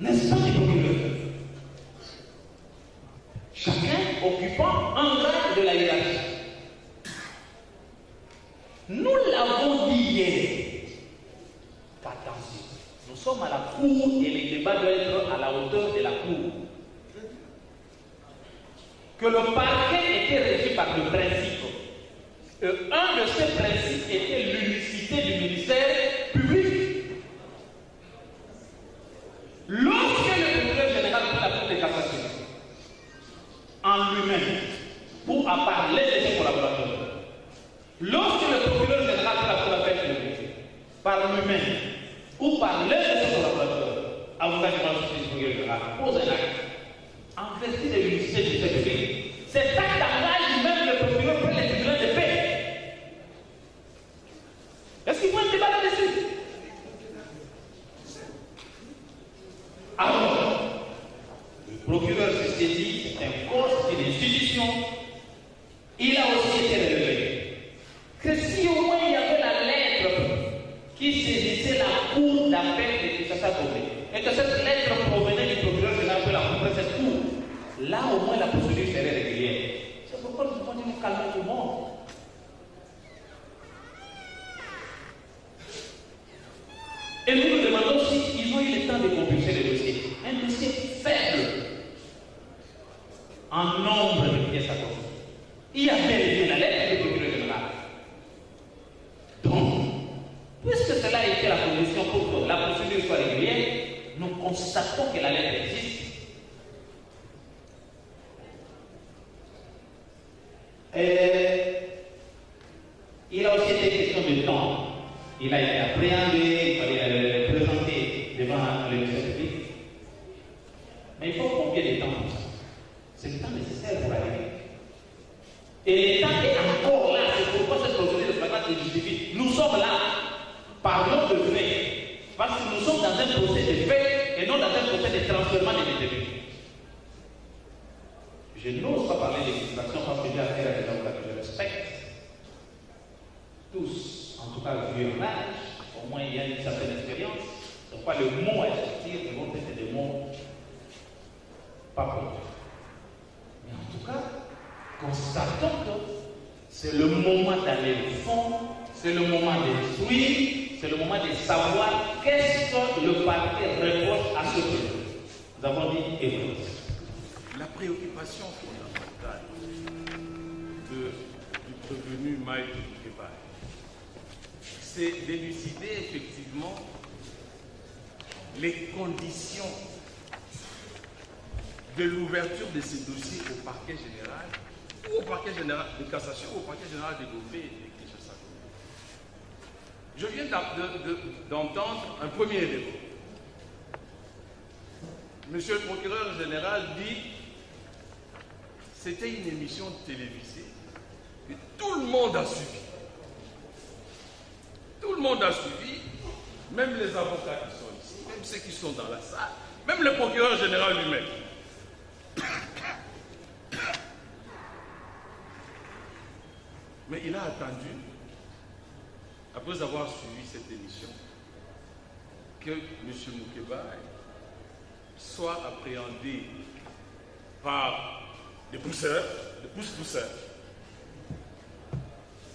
N'est-ce pas, les procureurs? Chacun occupant un grade de la hiérarchie. Nous l'avons dit hier. Attention, nous sommes à la cour et les débats doivent être à la hauteur de la cour. Que le parquet était régi par le principe. Un de ces principes était l'unicité du ministère public. Lorsque le procureur général de la Cour de cassation, en lui-même, ou à parler de ses collaborateurs, lorsque le procureur général de la Cour d'appel par lui-même, ou par l'un de ses collaborateurs, avocat du procureur général, pose un acte, en vertu de l'unicité du ministère public, cet acte engage même le procureur pour les tribunaux de paix. Est-ce qu'il faut un débat là-dessus? Alors, le procureur se saisit, c'est un corps, c'est une institution. Il a aussi été relevé que si au moins il y avait la lettre qui saisissait la cour d'appel de Kinshasa-Gombe, et que cette lettre provenait du procureur général de la cour de cette cour, là au moins la procédure serait régulière. C'est pourquoi nous devons nous calmer tout le monde. Et nous nous demandons s'ils ont eu le temps de compulser le dossier. Un dossier faible en nombre de pièces à compter. Il y a bel et bien la lettre du procureur général. Donc, puisque cela a été la condition pour que la procédure soit régulière, nous constatons que la lettre existe. Il a aussi été question de temps. Il a été appréhendé, il fallait le présenter devant le ministère public. Mais il faut combien de temps pour ça? C'est le temps nécessaire pour arriver. Et le temps est encore là, c'est pourquoi cette procédure de flagrance se justifie. Nous sommes là, parlons de fait, parce que nous sommes dans un procès de fait et non dans un procès de transfèrement des détenus. Je n'ose pas parler de distraction parce que j'ai affaire à des avocats que je respecte. Tous, en tout cas, vu en âge, au moins il y a une certaine expérience. Donc, pas le mot à sortir, ils vont être des mots pas bons. Mais en tout cas, constatons que c'est le moment d'aller au fond, c'est le moment d'instruire, c'est le moment de savoir qu'est-ce que le parquet reproche à ce prévenu. Nous avons dit écoute. La préoccupation fondamentale du prévenu Mike Mukeba, c'est d'élucider effectivement les conditions de l'ouverture de ces dossiers au parquet général, ou au parquet général de cassation, ou au parquet général de Gombe et de Kinshasa. Je viens d'entendre un premier élément. Monsieur le procureur général dit c'était une émission télévisée et tout le monde a suivi. Tout le monde a suivi, même les avocats qui sont ici, même ceux qui sont dans la salle, même le procureur général lui-même. Mais il a attendu, après avoir suivi cette émission, que M. Mukeba soit appréhendé par des pousseurs, des pousse-pousseurs,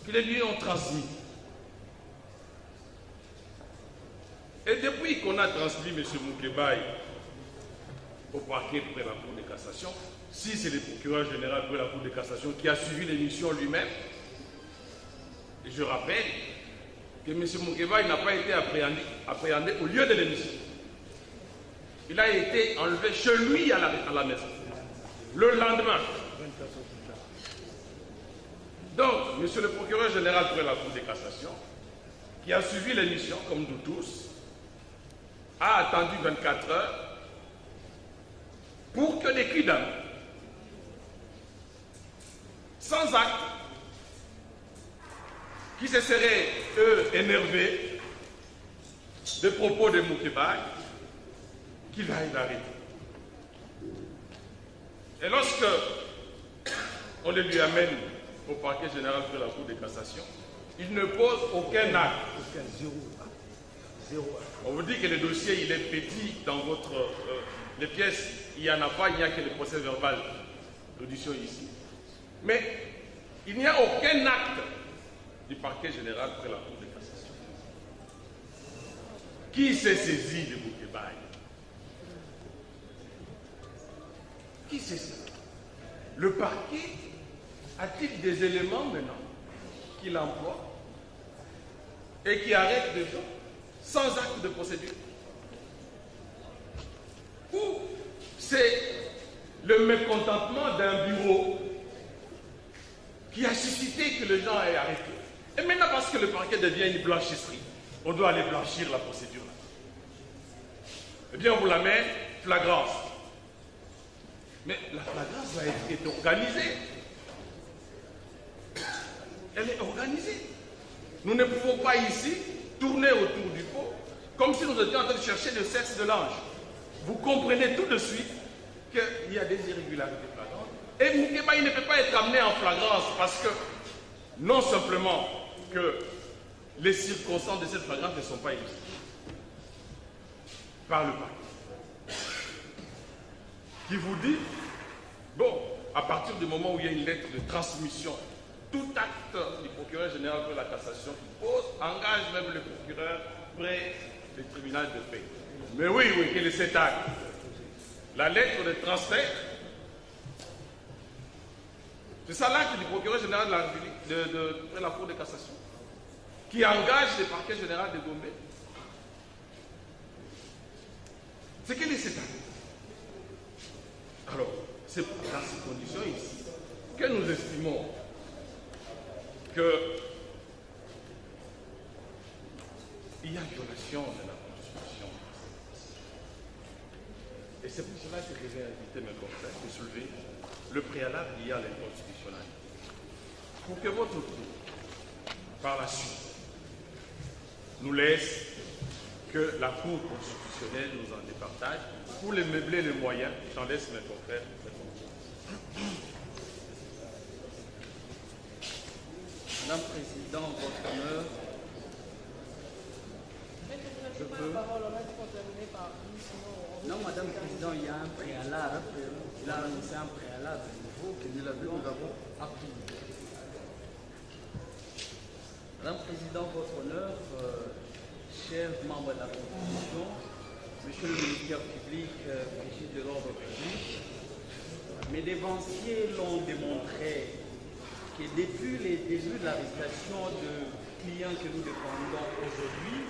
qui les lui ont transmis. Et depuis qu'on a transmis M. Mukeba au parquet près la Cour de cassation, si c'est le procureur général près la Cour de cassation qui a suivi l'émission lui-même, et je rappelle que M. Mukeba n'a pas été appréhendé au lieu de l'émission. Il a été enlevé chez lui à la maison, le lendemain. Donc, monsieur le procureur général près la Cour de cassation, qui a suivi l'émission, comme nous tous, a attendu 24 heures pour que les cris d'âme, sans acte, qui se seraient, eux, énervés des propos de Mukeba, qu'il aille l'arrêter. Et lorsque on le lui amène au parquet général de la Cour de cassation, il ne pose aucun acte. On vous dit que le dossier il est petit dans votre... les pièces, il n'y en a pas, il n'y a que le procès verbal d'audition ici. Mais il n'y a aucun acte du parquet général près la Cour de cassation. Qui s'est saisi de Mukeba? Qui s'est saisi? Le parquet a-t-il des éléments maintenant qu'il emploie et qui arrête des gens sans acte de procédure. Ou c'est le mécontentement d'un bureau qui a suscité que les gens aient arrêté. Et maintenant, parce que le parquet devient une blanchisserie, on doit aller blanchir la procédure. Eh bien, on vous la met flagrance. Mais la flagrance va être organisée. Elle est organisée. Nous ne pouvons pas ici tourner autour du pot comme si nous étions en train de chercher le sexe de l'ange. Vous comprenez tout de suite qu'il y a des irrégularités flagrantes. Et Moukeba, il ne peut pas être amené en flagrance parce que non simplement que les circonstances de cette flagrance ne sont pas illustrées par le parquet, qui vous dit, bon, à partir du moment où il y a une lettre de transmission, tout acte du procureur général de la cassation qui pose engage même le procureur près du tribunal de paix. Mais oui, quel est cet acte? La lettre de transfert. C'est ça l'acte du procureur général de la République, de la Cour de cassation, qui engage le parquet général de Gombe. C'est quel est cet acte? Alors, c'est dans ces conditions ici que nous estimons qu'il y a violation de la Constitution. Et c'est pour cela que je vais inviter mes confrères de soulever le préalable lié à l'inconstitutionnalité. Pour que votre tour, par la suite, nous laisse que la Cour constitutionnelle nous en départage. Pour les meubler les moyens, j'en laisse mes confrères. Madame la Présidente, votre honneur, je peux... Non, Madame la Présidente, il y a un préalable. Il a annoncé un préalable nouveau que nous avons appris. Madame la Présidente, votre honneur, chers membres de la Constitution, Monsieur le ministère public, Brigitte de l'ordre public, mes dévanciers l'ont démontré que depuis les débuts de l'arrestation de clients que nous défendons aujourd'hui,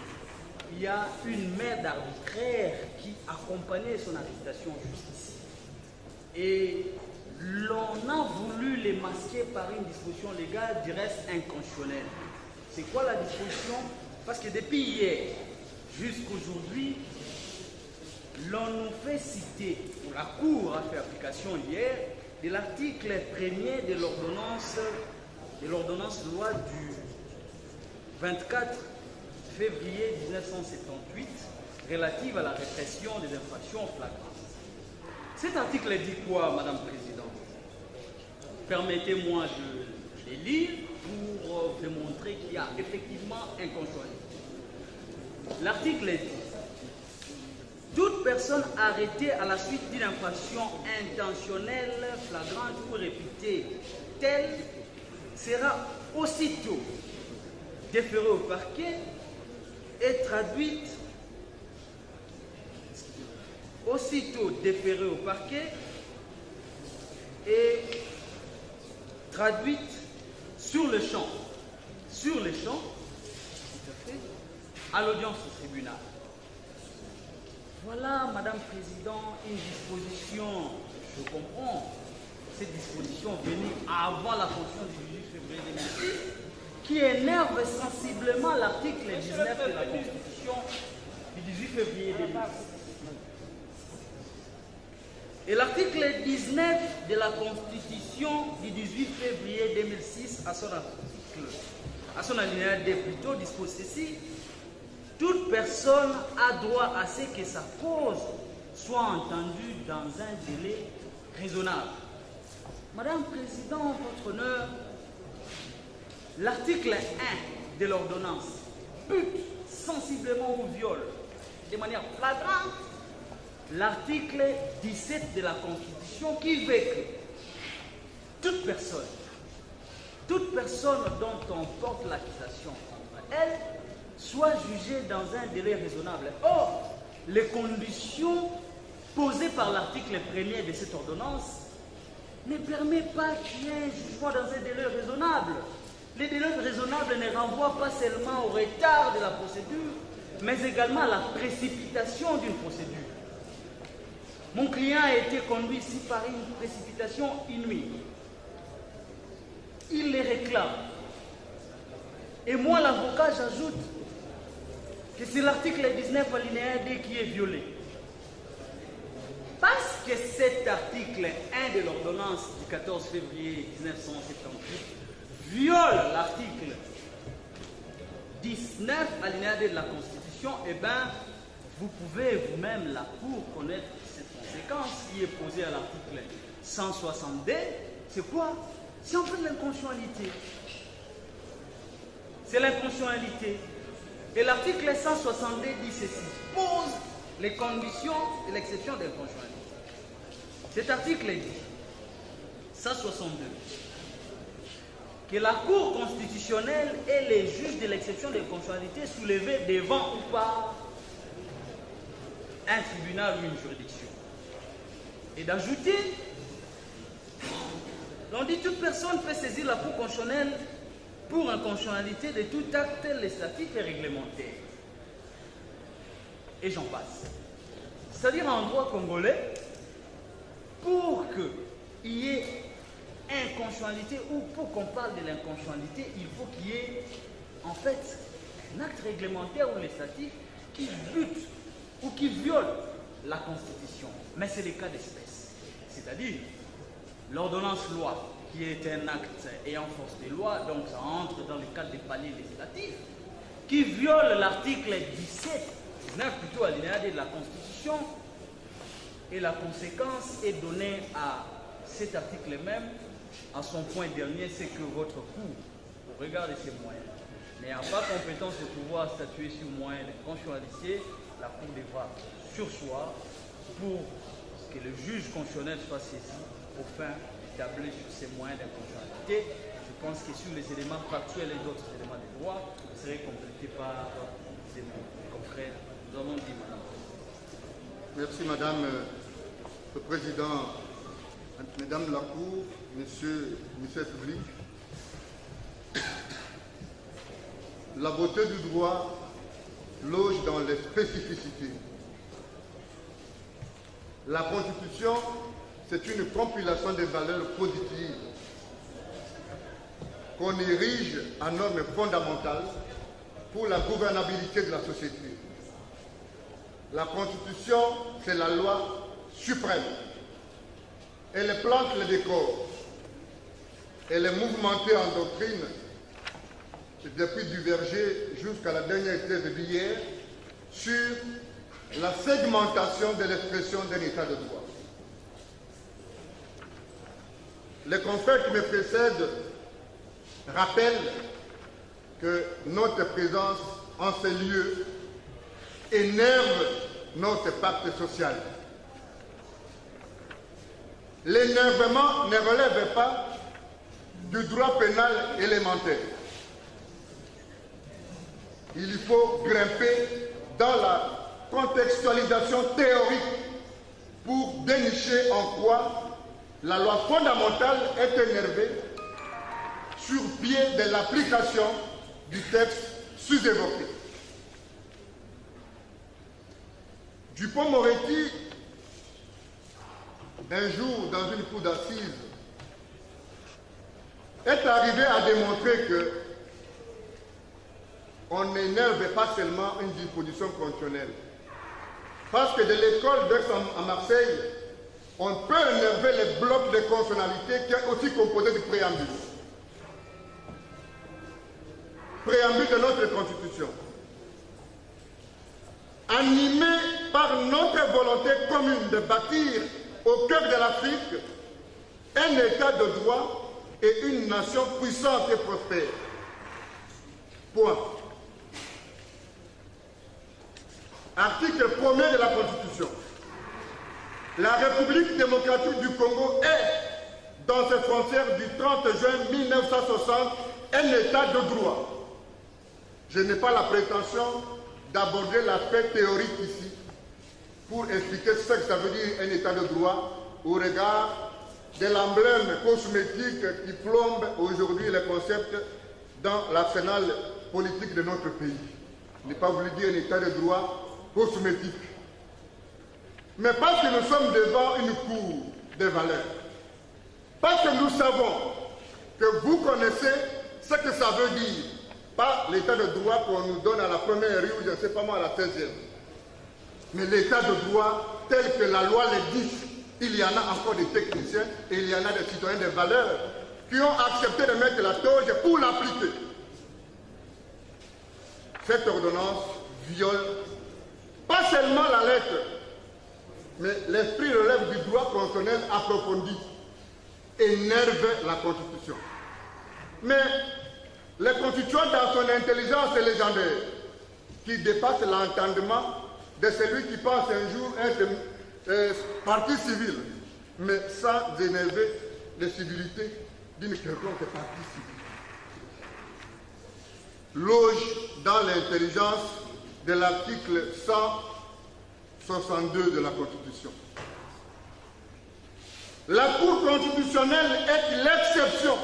il y a une main d'arbitraire qui accompagnait son arrestation jusqu'ici. Et l'on a voulu les masquer par une disposition légale du reste inconstitutionnelle. C'est quoi la disposition? Parce que depuis hier jusqu'aujourd'hui, l'on nous fait citer, ou la Cour a fait application hier, de l'article 1er de l'ordonnance loi du 24 février 1978 relative à la répression des infractions flagrantes. Cet article dit quoi, Madame la Présidente? Permettez-moi de les lire pour démontrer qu'il y a effectivement inconstitutionnalité. L'article dit: toute personne arrêtée à la suite d'une infraction intentionnelle, flagrante ou répétée telle sera aussitôt déférée au parquet et traduite sur le champ, à l'audience du tribunal. Voilà, Madame la Présidente, une disposition, je comprends, cette disposition venue avant la fonction du 18 février 2006, qui énerve sensiblement l'article 19 de la Constitution du 18 février 2006. Et l'article 19 de la Constitution du 18 février 2006, à son alinéa D plutôt, dispose ceci: toute personne a droit à ce que sa cause soit entendue dans un délai raisonnable. Madame la Présidente, votre honneur, l'article 1 de l'ordonnance bute sensiblement ou viole de manière flagrante l'article 17 de la Constitution qui veut que toute personne dont on porte l'accusation contre elle soit jugée dans un délai raisonnable. Or, les conditions posées par l'article 1er de cette ordonnance ne permettent pas qu'il y ait un jugement dans un délai raisonnable. Les délais raisonnables ne renvoient pas seulement au retard de la procédure, mais également à la précipitation d'une procédure. Mon client a été conduit ici par une précipitation inouïe. Il les réclame. Et moi, l'avocat, j'ajoute que c'est l'article 19 alinéa D qui est violé. Parce que cet article 1 de l'ordonnance du 14 février 1978 viole l'article 19 alinéa D de la Constitution, eh bien, vous pouvez vous-même, la Cour, connaître cette conséquence qui est posée à l'article 160D. C'est quoi? C'est en fait l'inconstitutionnalité. C'est l'inconstitutionnalité. Et l'article 160D dit ceci, pose les conditions de l'exception d'inconstitutionnalité. Cet article dit, 162, que la Cour constitutionnelle et les juges de l'exception d'inconstitutionnalité soulevés devant ou par un tribunal ou une juridiction. Et d'ajouter, on dit toute personne peut saisir la Cour constitutionnelle pour inconstitutionnalité de tout acte législatif et réglementaire. Et j'en passe. C'est-à-dire en droit congolais, pour qu'il y ait inconstitutionnalité ou pour qu'on parle de l'inconstitutionnalité, il faut qu'il y ait en fait un acte réglementaire ou législatif qui bute ou qui viole la Constitution. Mais c'est le cas d'espèce. C'est-à-dire l'ordonnance loi qui est un acte ayant force de loi, donc ça entre dans le cadre des paliers législatifs, qui viole l'article 19 plutôt alinéa D de la Constitution, et la conséquence est donnée à cet article même, à son point dernier, c'est que votre Cour, au regard de ses moyens, n'ayant pas compétence de pouvoir statuer sur moyen d'inconstitutionnalité, la Cour devra surseoir pour que le juge constitutionnel soit saisi au fin d'établir sur ces moyens d'inconstitutionnalité. Je pense que sur les éléments factuels et d'autres éléments de droit, vous serez complété par ces confrères. Nous avons dit, madame. Merci, madame le président, mesdames la Cour, monsieur le public. La beauté du droit loge dans les spécificités. La Constitution, c'est une compilation des valeurs positives qu'on érige en normes fondamentales pour la gouvernabilité de la société. La Constitution, c'est la loi suprême. Elle plante le décor. Elle est mouvementée en doctrine depuis du Verger jusqu'à la dernière thèse d'hier sur la segmentation de l'expression d'un état de droit. Les confrères qui me précèdent rappellent que notre présence en ces lieux énerve notre pacte social. L'énervement ne relève pas du droit pénal élémentaire. Il faut grimper dans la contextualisation théorique pour dénicher en quoi la loi fondamentale est énervée sur pied de l'application du texte sous-évoqué. Dupond-Moretti, un jour dans une cour d'assises, est arrivé à démontrer que on n'énerve pas seulement une disposition constitutionnelle. Parce que de l'école d'Aix à Marseille, on peut énerver les blocs de constitutionnalité qui est aussi composé du préambule. Préambule de notre Constitution. Animé par notre volonté commune de bâtir au cœur de l'Afrique un état de droit et une nation puissante et prospère. Point. Article 1er de la Constitution. La République démocratique du Congo est, dans ses frontières du 30 juin 1960, un état de droit. Je n'ai pas la prétention d'aborder l'aspect théorique ici pour expliquer ce que ça veut dire un état de droit au regard de l'emblème cosmétique qui plombe aujourd'hui le concept dans l'arsenal politique de notre pays. Je n'ai pas voulu dire un état de droit cosmétique. Mais parce que nous sommes devant une cour des valeurs, parce que nous savons que vous connaissez ce que ça veut dire, pas l'état de droit qu'on nous donne à la première rue ou je ne sais pas moi à la 16e, mais l'état de droit tel que la loi le dit. Il y en a encore des techniciens et il y en a des citoyens de valeur qui ont accepté de mettre la toge pour l'appliquer. Cette ordonnance viole pas seulement la lettre, mais l'esprit relève du droit constitutionnel approfondi, énerve la Constitution. Mais la Constitution, dans son intelligence légendaire, qui dépasse l'entendement de celui qui pense un jour être partie civile, mais sans énerver les civilités d'une quelconque partie civile, loge dans l'intelligence de l'article 162 de la Constitution. La Cour constitutionnelle est l'exception,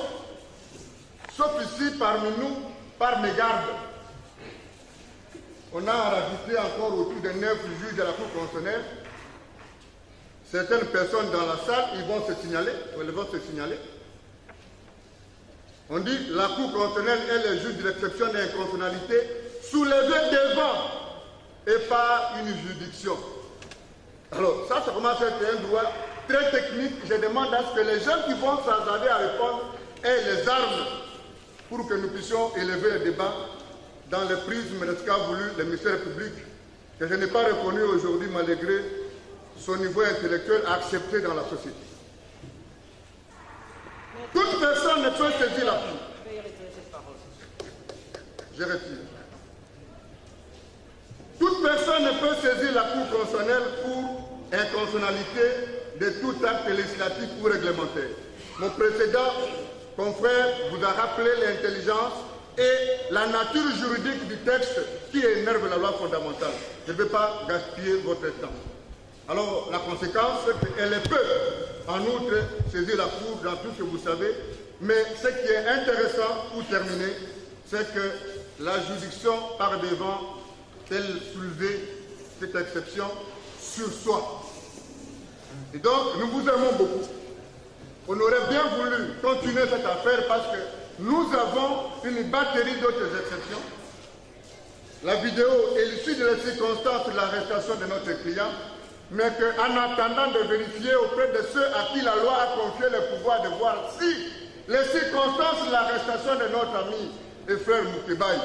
sauf ici parmi nous, par mégarde. On a rajouté encore autour de 9 juges de la Cour constitutionnelle. Certaines personnes dans la salle, elles vont se signaler. On dit la Cour constitutionnelle est le juge de l'exception d'inconstitutionnalité soulevé devant et par une juridiction. Alors, ça commence à être un droit très technique. Je demande à ce que les gens qui vont s'attarder à répondre aient les armes pour que nous puissions élever le débat dans le prisme de ce qu'a voulu le ministère public, que je n'ai pas reconnu aujourd'hui malgré son niveau intellectuel accepté dans la société. Toute personne ne peut saisir la Cour. Je retire. Toute personne ne peut saisir la Cour constitutionnelle pour inconstitutionnalité de tout acte législatif ou réglementaire. Mon précédent confrère vous a rappelé l'intelligence et la nature juridique du texte qui énerve la loi fondamentale. Je ne vais pas gaspiller votre temps. Alors, la conséquence, c'est qu'elle peut, en outre, saisir la Cour dans tout ce que vous savez. Mais ce qui est intéressant, pour terminer, c'est que la juridiction par devant, telle soulever cette exception sur soi. Et donc, nous vous aimons beaucoup. On aurait bien voulu continuer cette affaire parce que nous avons une batterie d'autres exceptions. La vidéo est l'issue de la circonstance de l'arrestation de notre client, mais qu'en attendant de vérifier auprès de ceux à qui la loi a confié le pouvoir de voir si les circonstances de l'arrestation de notre ami et frère Moukébaï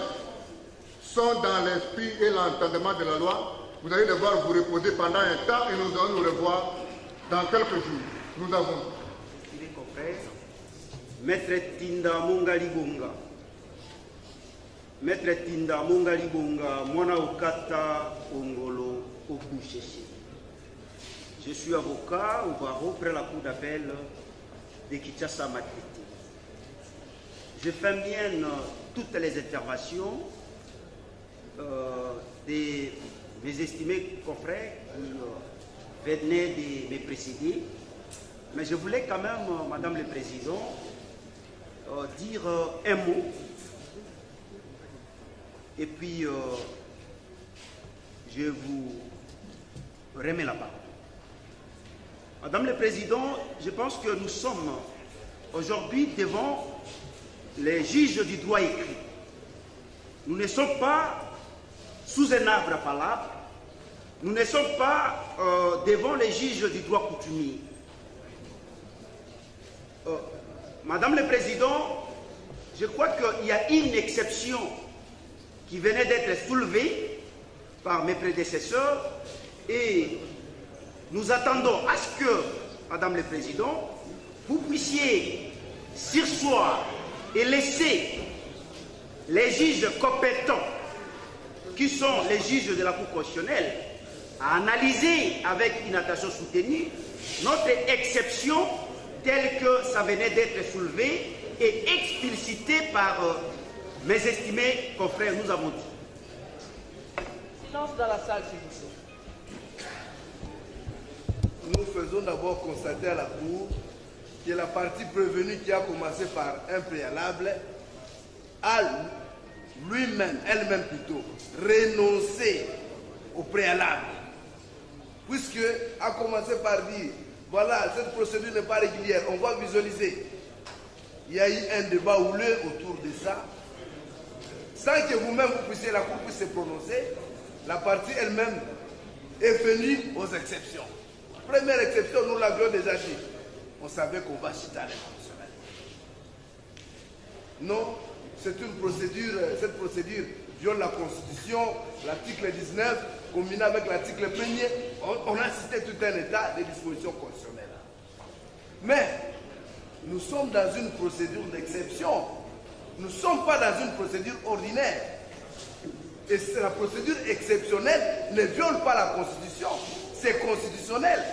sont dans l'esprit et l'entendement de la loi, vous allez devoir vous reposer pendant un temps et nous allons nous revoir dans quelques jours. Nous avons. Maître Tinda Mongalibonga. Maître Tinda Mongalibonga, Mwana Okata Ongolo Okucheche. Je suis avocat au barreau près la cour d'appel de Kinshasa Matete. Je fais mienne toutes les interventions de mes estimés confrères qui venaient de me précéder. Mais je voulais quand même, Madame le Président, dire un mot. Et puis, je vous remets la parole. Madame le Président, je pense que nous sommes aujourd'hui devant les juges du droit écrit. Nous ne sommes pas sous un arbre à palabres. Nous ne sommes pas devant les juges du droit coutumier. Madame le Président, je crois qu'il y a une exception qui venait d'être soulevée par mes prédécesseurs et nous attendons à ce que, Madame le Président, vous puissiez surseoir et laisser les juges compétents, qui sont les juges de la Cour constitutionnelle, à analyser avec une attention soutenue notre exception telle que ça venait d'être soulevé et explicité par mes estimés confrères, nous avons dit. Silence dans la salle, s'il vous plaît. Nous faisons d'abord constater à la Cour que la partie prévenue qui a commencé par un préalable a lui-même, elle-même plutôt, renoncé au préalable. Puisque, a commencé par dire, voilà, cette procédure n'est pas régulière, on va visualiser. Il y a eu un débat houleux autour de ça. Sans que vous-même, vous puissiez, la Cour puisse se prononcer, la partie elle-même est venue aux exceptions. Première exception, nous l'avions déjà dit. On savait qu'on va chiter à l'inconstitutionnel. Non, c'est une procédure, cette procédure viole la Constitution, l'article 19, combiné avec l'article 1er, on a cité tout un état de dispositions constitutionnelles. Mais, nous sommes dans une procédure d'exception. Nous ne sommes pas dans une procédure ordinaire. Et la procédure exceptionnelle ne viole pas la Constitution. C'est constitutionnel.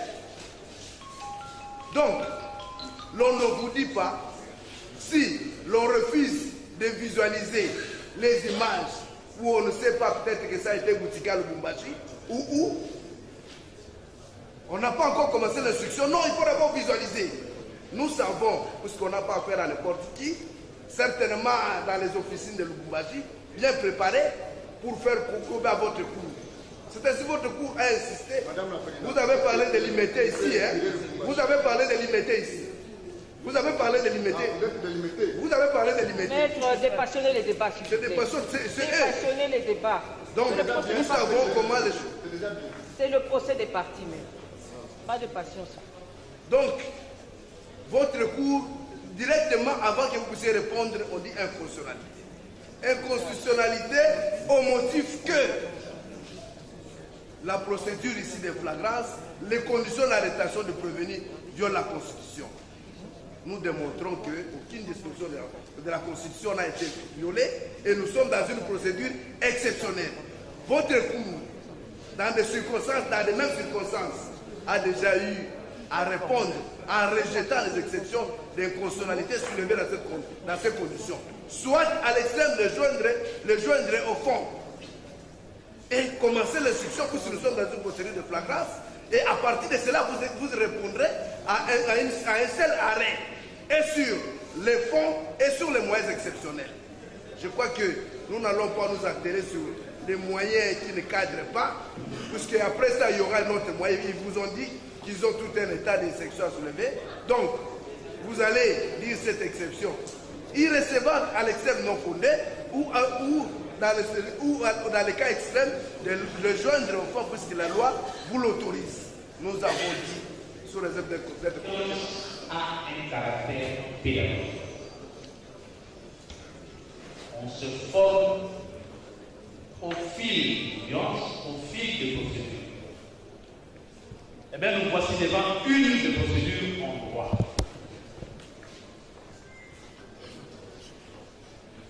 Donc, l'on ne vous dit pas, si l'on refuse de visualiser les images où on ne sait pas peut-être que ça a été Boutika le Lubumbashi, ou où, on n'a pas encore commencé l'instruction. Non, il faut d'abord visualiser. Nous savons, puisqu'on n'a pas affaire à n'importe qui, certainement dans les officines de Lubumbashi, bien préparés pour faire coucou à votre cours. C'est ainsi votre cours a insisté. Vous avez parlé de limiter ici. Hein? Vous avez parlé de limiter ici. Vous avez parlé de limiter. Vous avez parlé de limiter. Maître, dépassionner les débats. Dépassionner les débats. Donc, nous savons comment les choses. C'est le procès des partis, mais pas de passion, ça. Donc, votre cours, directement avant que vous puissiez répondre, on dit inconstitutionnalité. Inconstitutionnalité au motif que la procédure ici de flagrance, les conditions d'arrestation de prévenir violent la Constitution. Nous démontrons qu'aucune disposition de la Constitution n'a été violée et nous sommes dans une procédure exceptionnelle. Votre cours, dans des circonstances, dans les mêmes circonstances, a déjà eu à répondre en rejetant les exceptions d'inconstitutionnalité soulevées dans ces conditions. Soit à l'extrême de joindre au fond et commencer l'instruction puisque nous sommes dans une procédure de flagrance et à partir de cela vous répondrez à un seul arrêt et sur les fonds et sur les moyens exceptionnels. Je crois que nous n'allons pas nous atterrir sur les moyens qui ne cadrent pas, puisque après ça il y aura un autre moyen. Ils vous ont dit qu'ils ont tout un état d'exception à soulever. Donc, vous allez dire cette exception irrécevable à l'extrême non fondé ou dans les cas extrêmes de le joindre au fond puisque la loi vous l'autorise. Nous avons dit, sous réserve d'être a un caractère pédagogique. On se forme au fil d'audience, au fil des procédures. Eh bien, nous voici devant une des procédures en droit.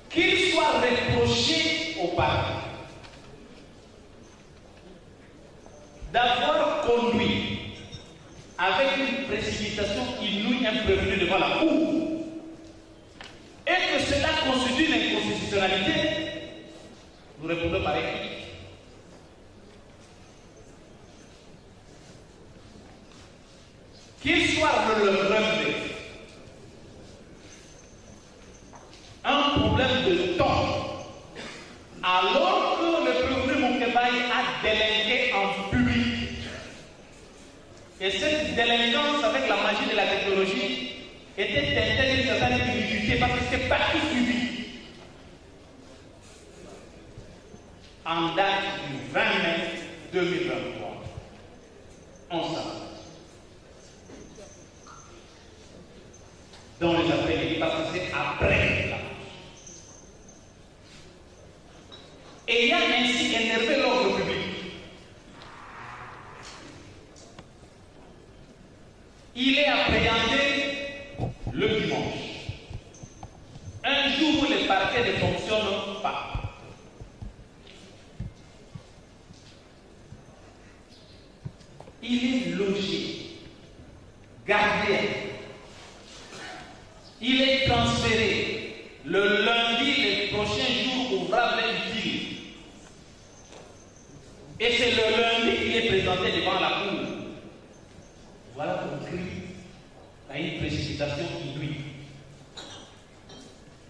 Qu'il soit reproché au parti d'avoir conduit avec une précipitation inouïe un prévenu devant la Cour et que cela constitue l'inconstitutionnalité, nous répondons par écrit. Qu'il soit relevé un problème de temps, alors que le prévenu Moukebaye a délinqué en public. Et cette délinquance avec la magie de la technologie était teintée d'une certaine difficulté parce que c'était partout suivi. En date du 20 mai 2023, on s'en dans les après-midi parce que c'est après la ayant ainsi énervé l'ordre public, il est appréhendé le dimanche, un jour où les parquets ne fonctionnent pas. Il est logé, gardé, il est transféré le lundi, les prochains jours ouvrables et utiles. Et c'est le lundi qu'il est présenté devant la Cour. Voilà qu'on crie à une précipitation inouïe.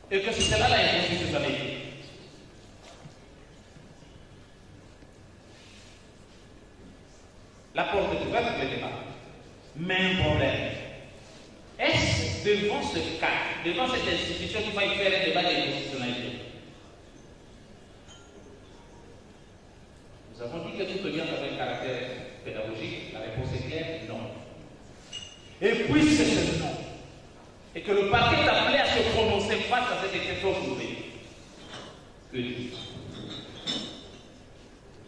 et que c'est là l'inconstitutionnalité. La porte est ouverte pour le débat. Mais un problème. Est-ce devant ce cas, devant cette institution qu'il va y faire un débat d'inconstitutionnalité? Nous avons dit que tout devient avec un caractère pédagogique. La réponse est claire, non. Et puisque c'est non, et que le parquet est appelé à se prononcer face à cette exception soulevée, que dire?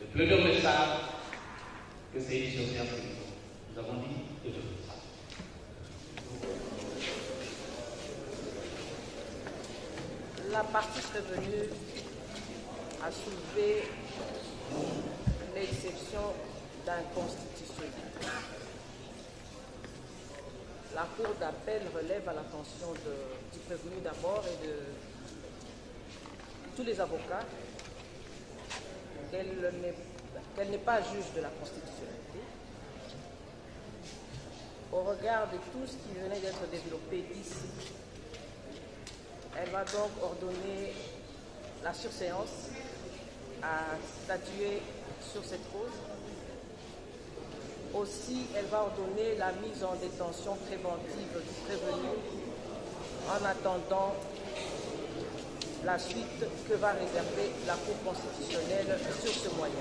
Le plaidoyer me savent que c'est une société en prison. Nous avons dit que je fais ça. La partie prévenue a soulevé l'exception d'inconstitutionnalité. La Cour d'appel relève à l'attention du prévenu d'abord et de tous les avocats qu'elle n'est pas juge de la constitutionnalité. Au regard de tout ce qui venait d'être développé ici, elle va donc ordonner la surséance à statuer sur cette cause. Aussi, elle va ordonner la mise en détention préventive du prévenu en attendant la suite que va réserver la Cour constitutionnelle sur ce moyen.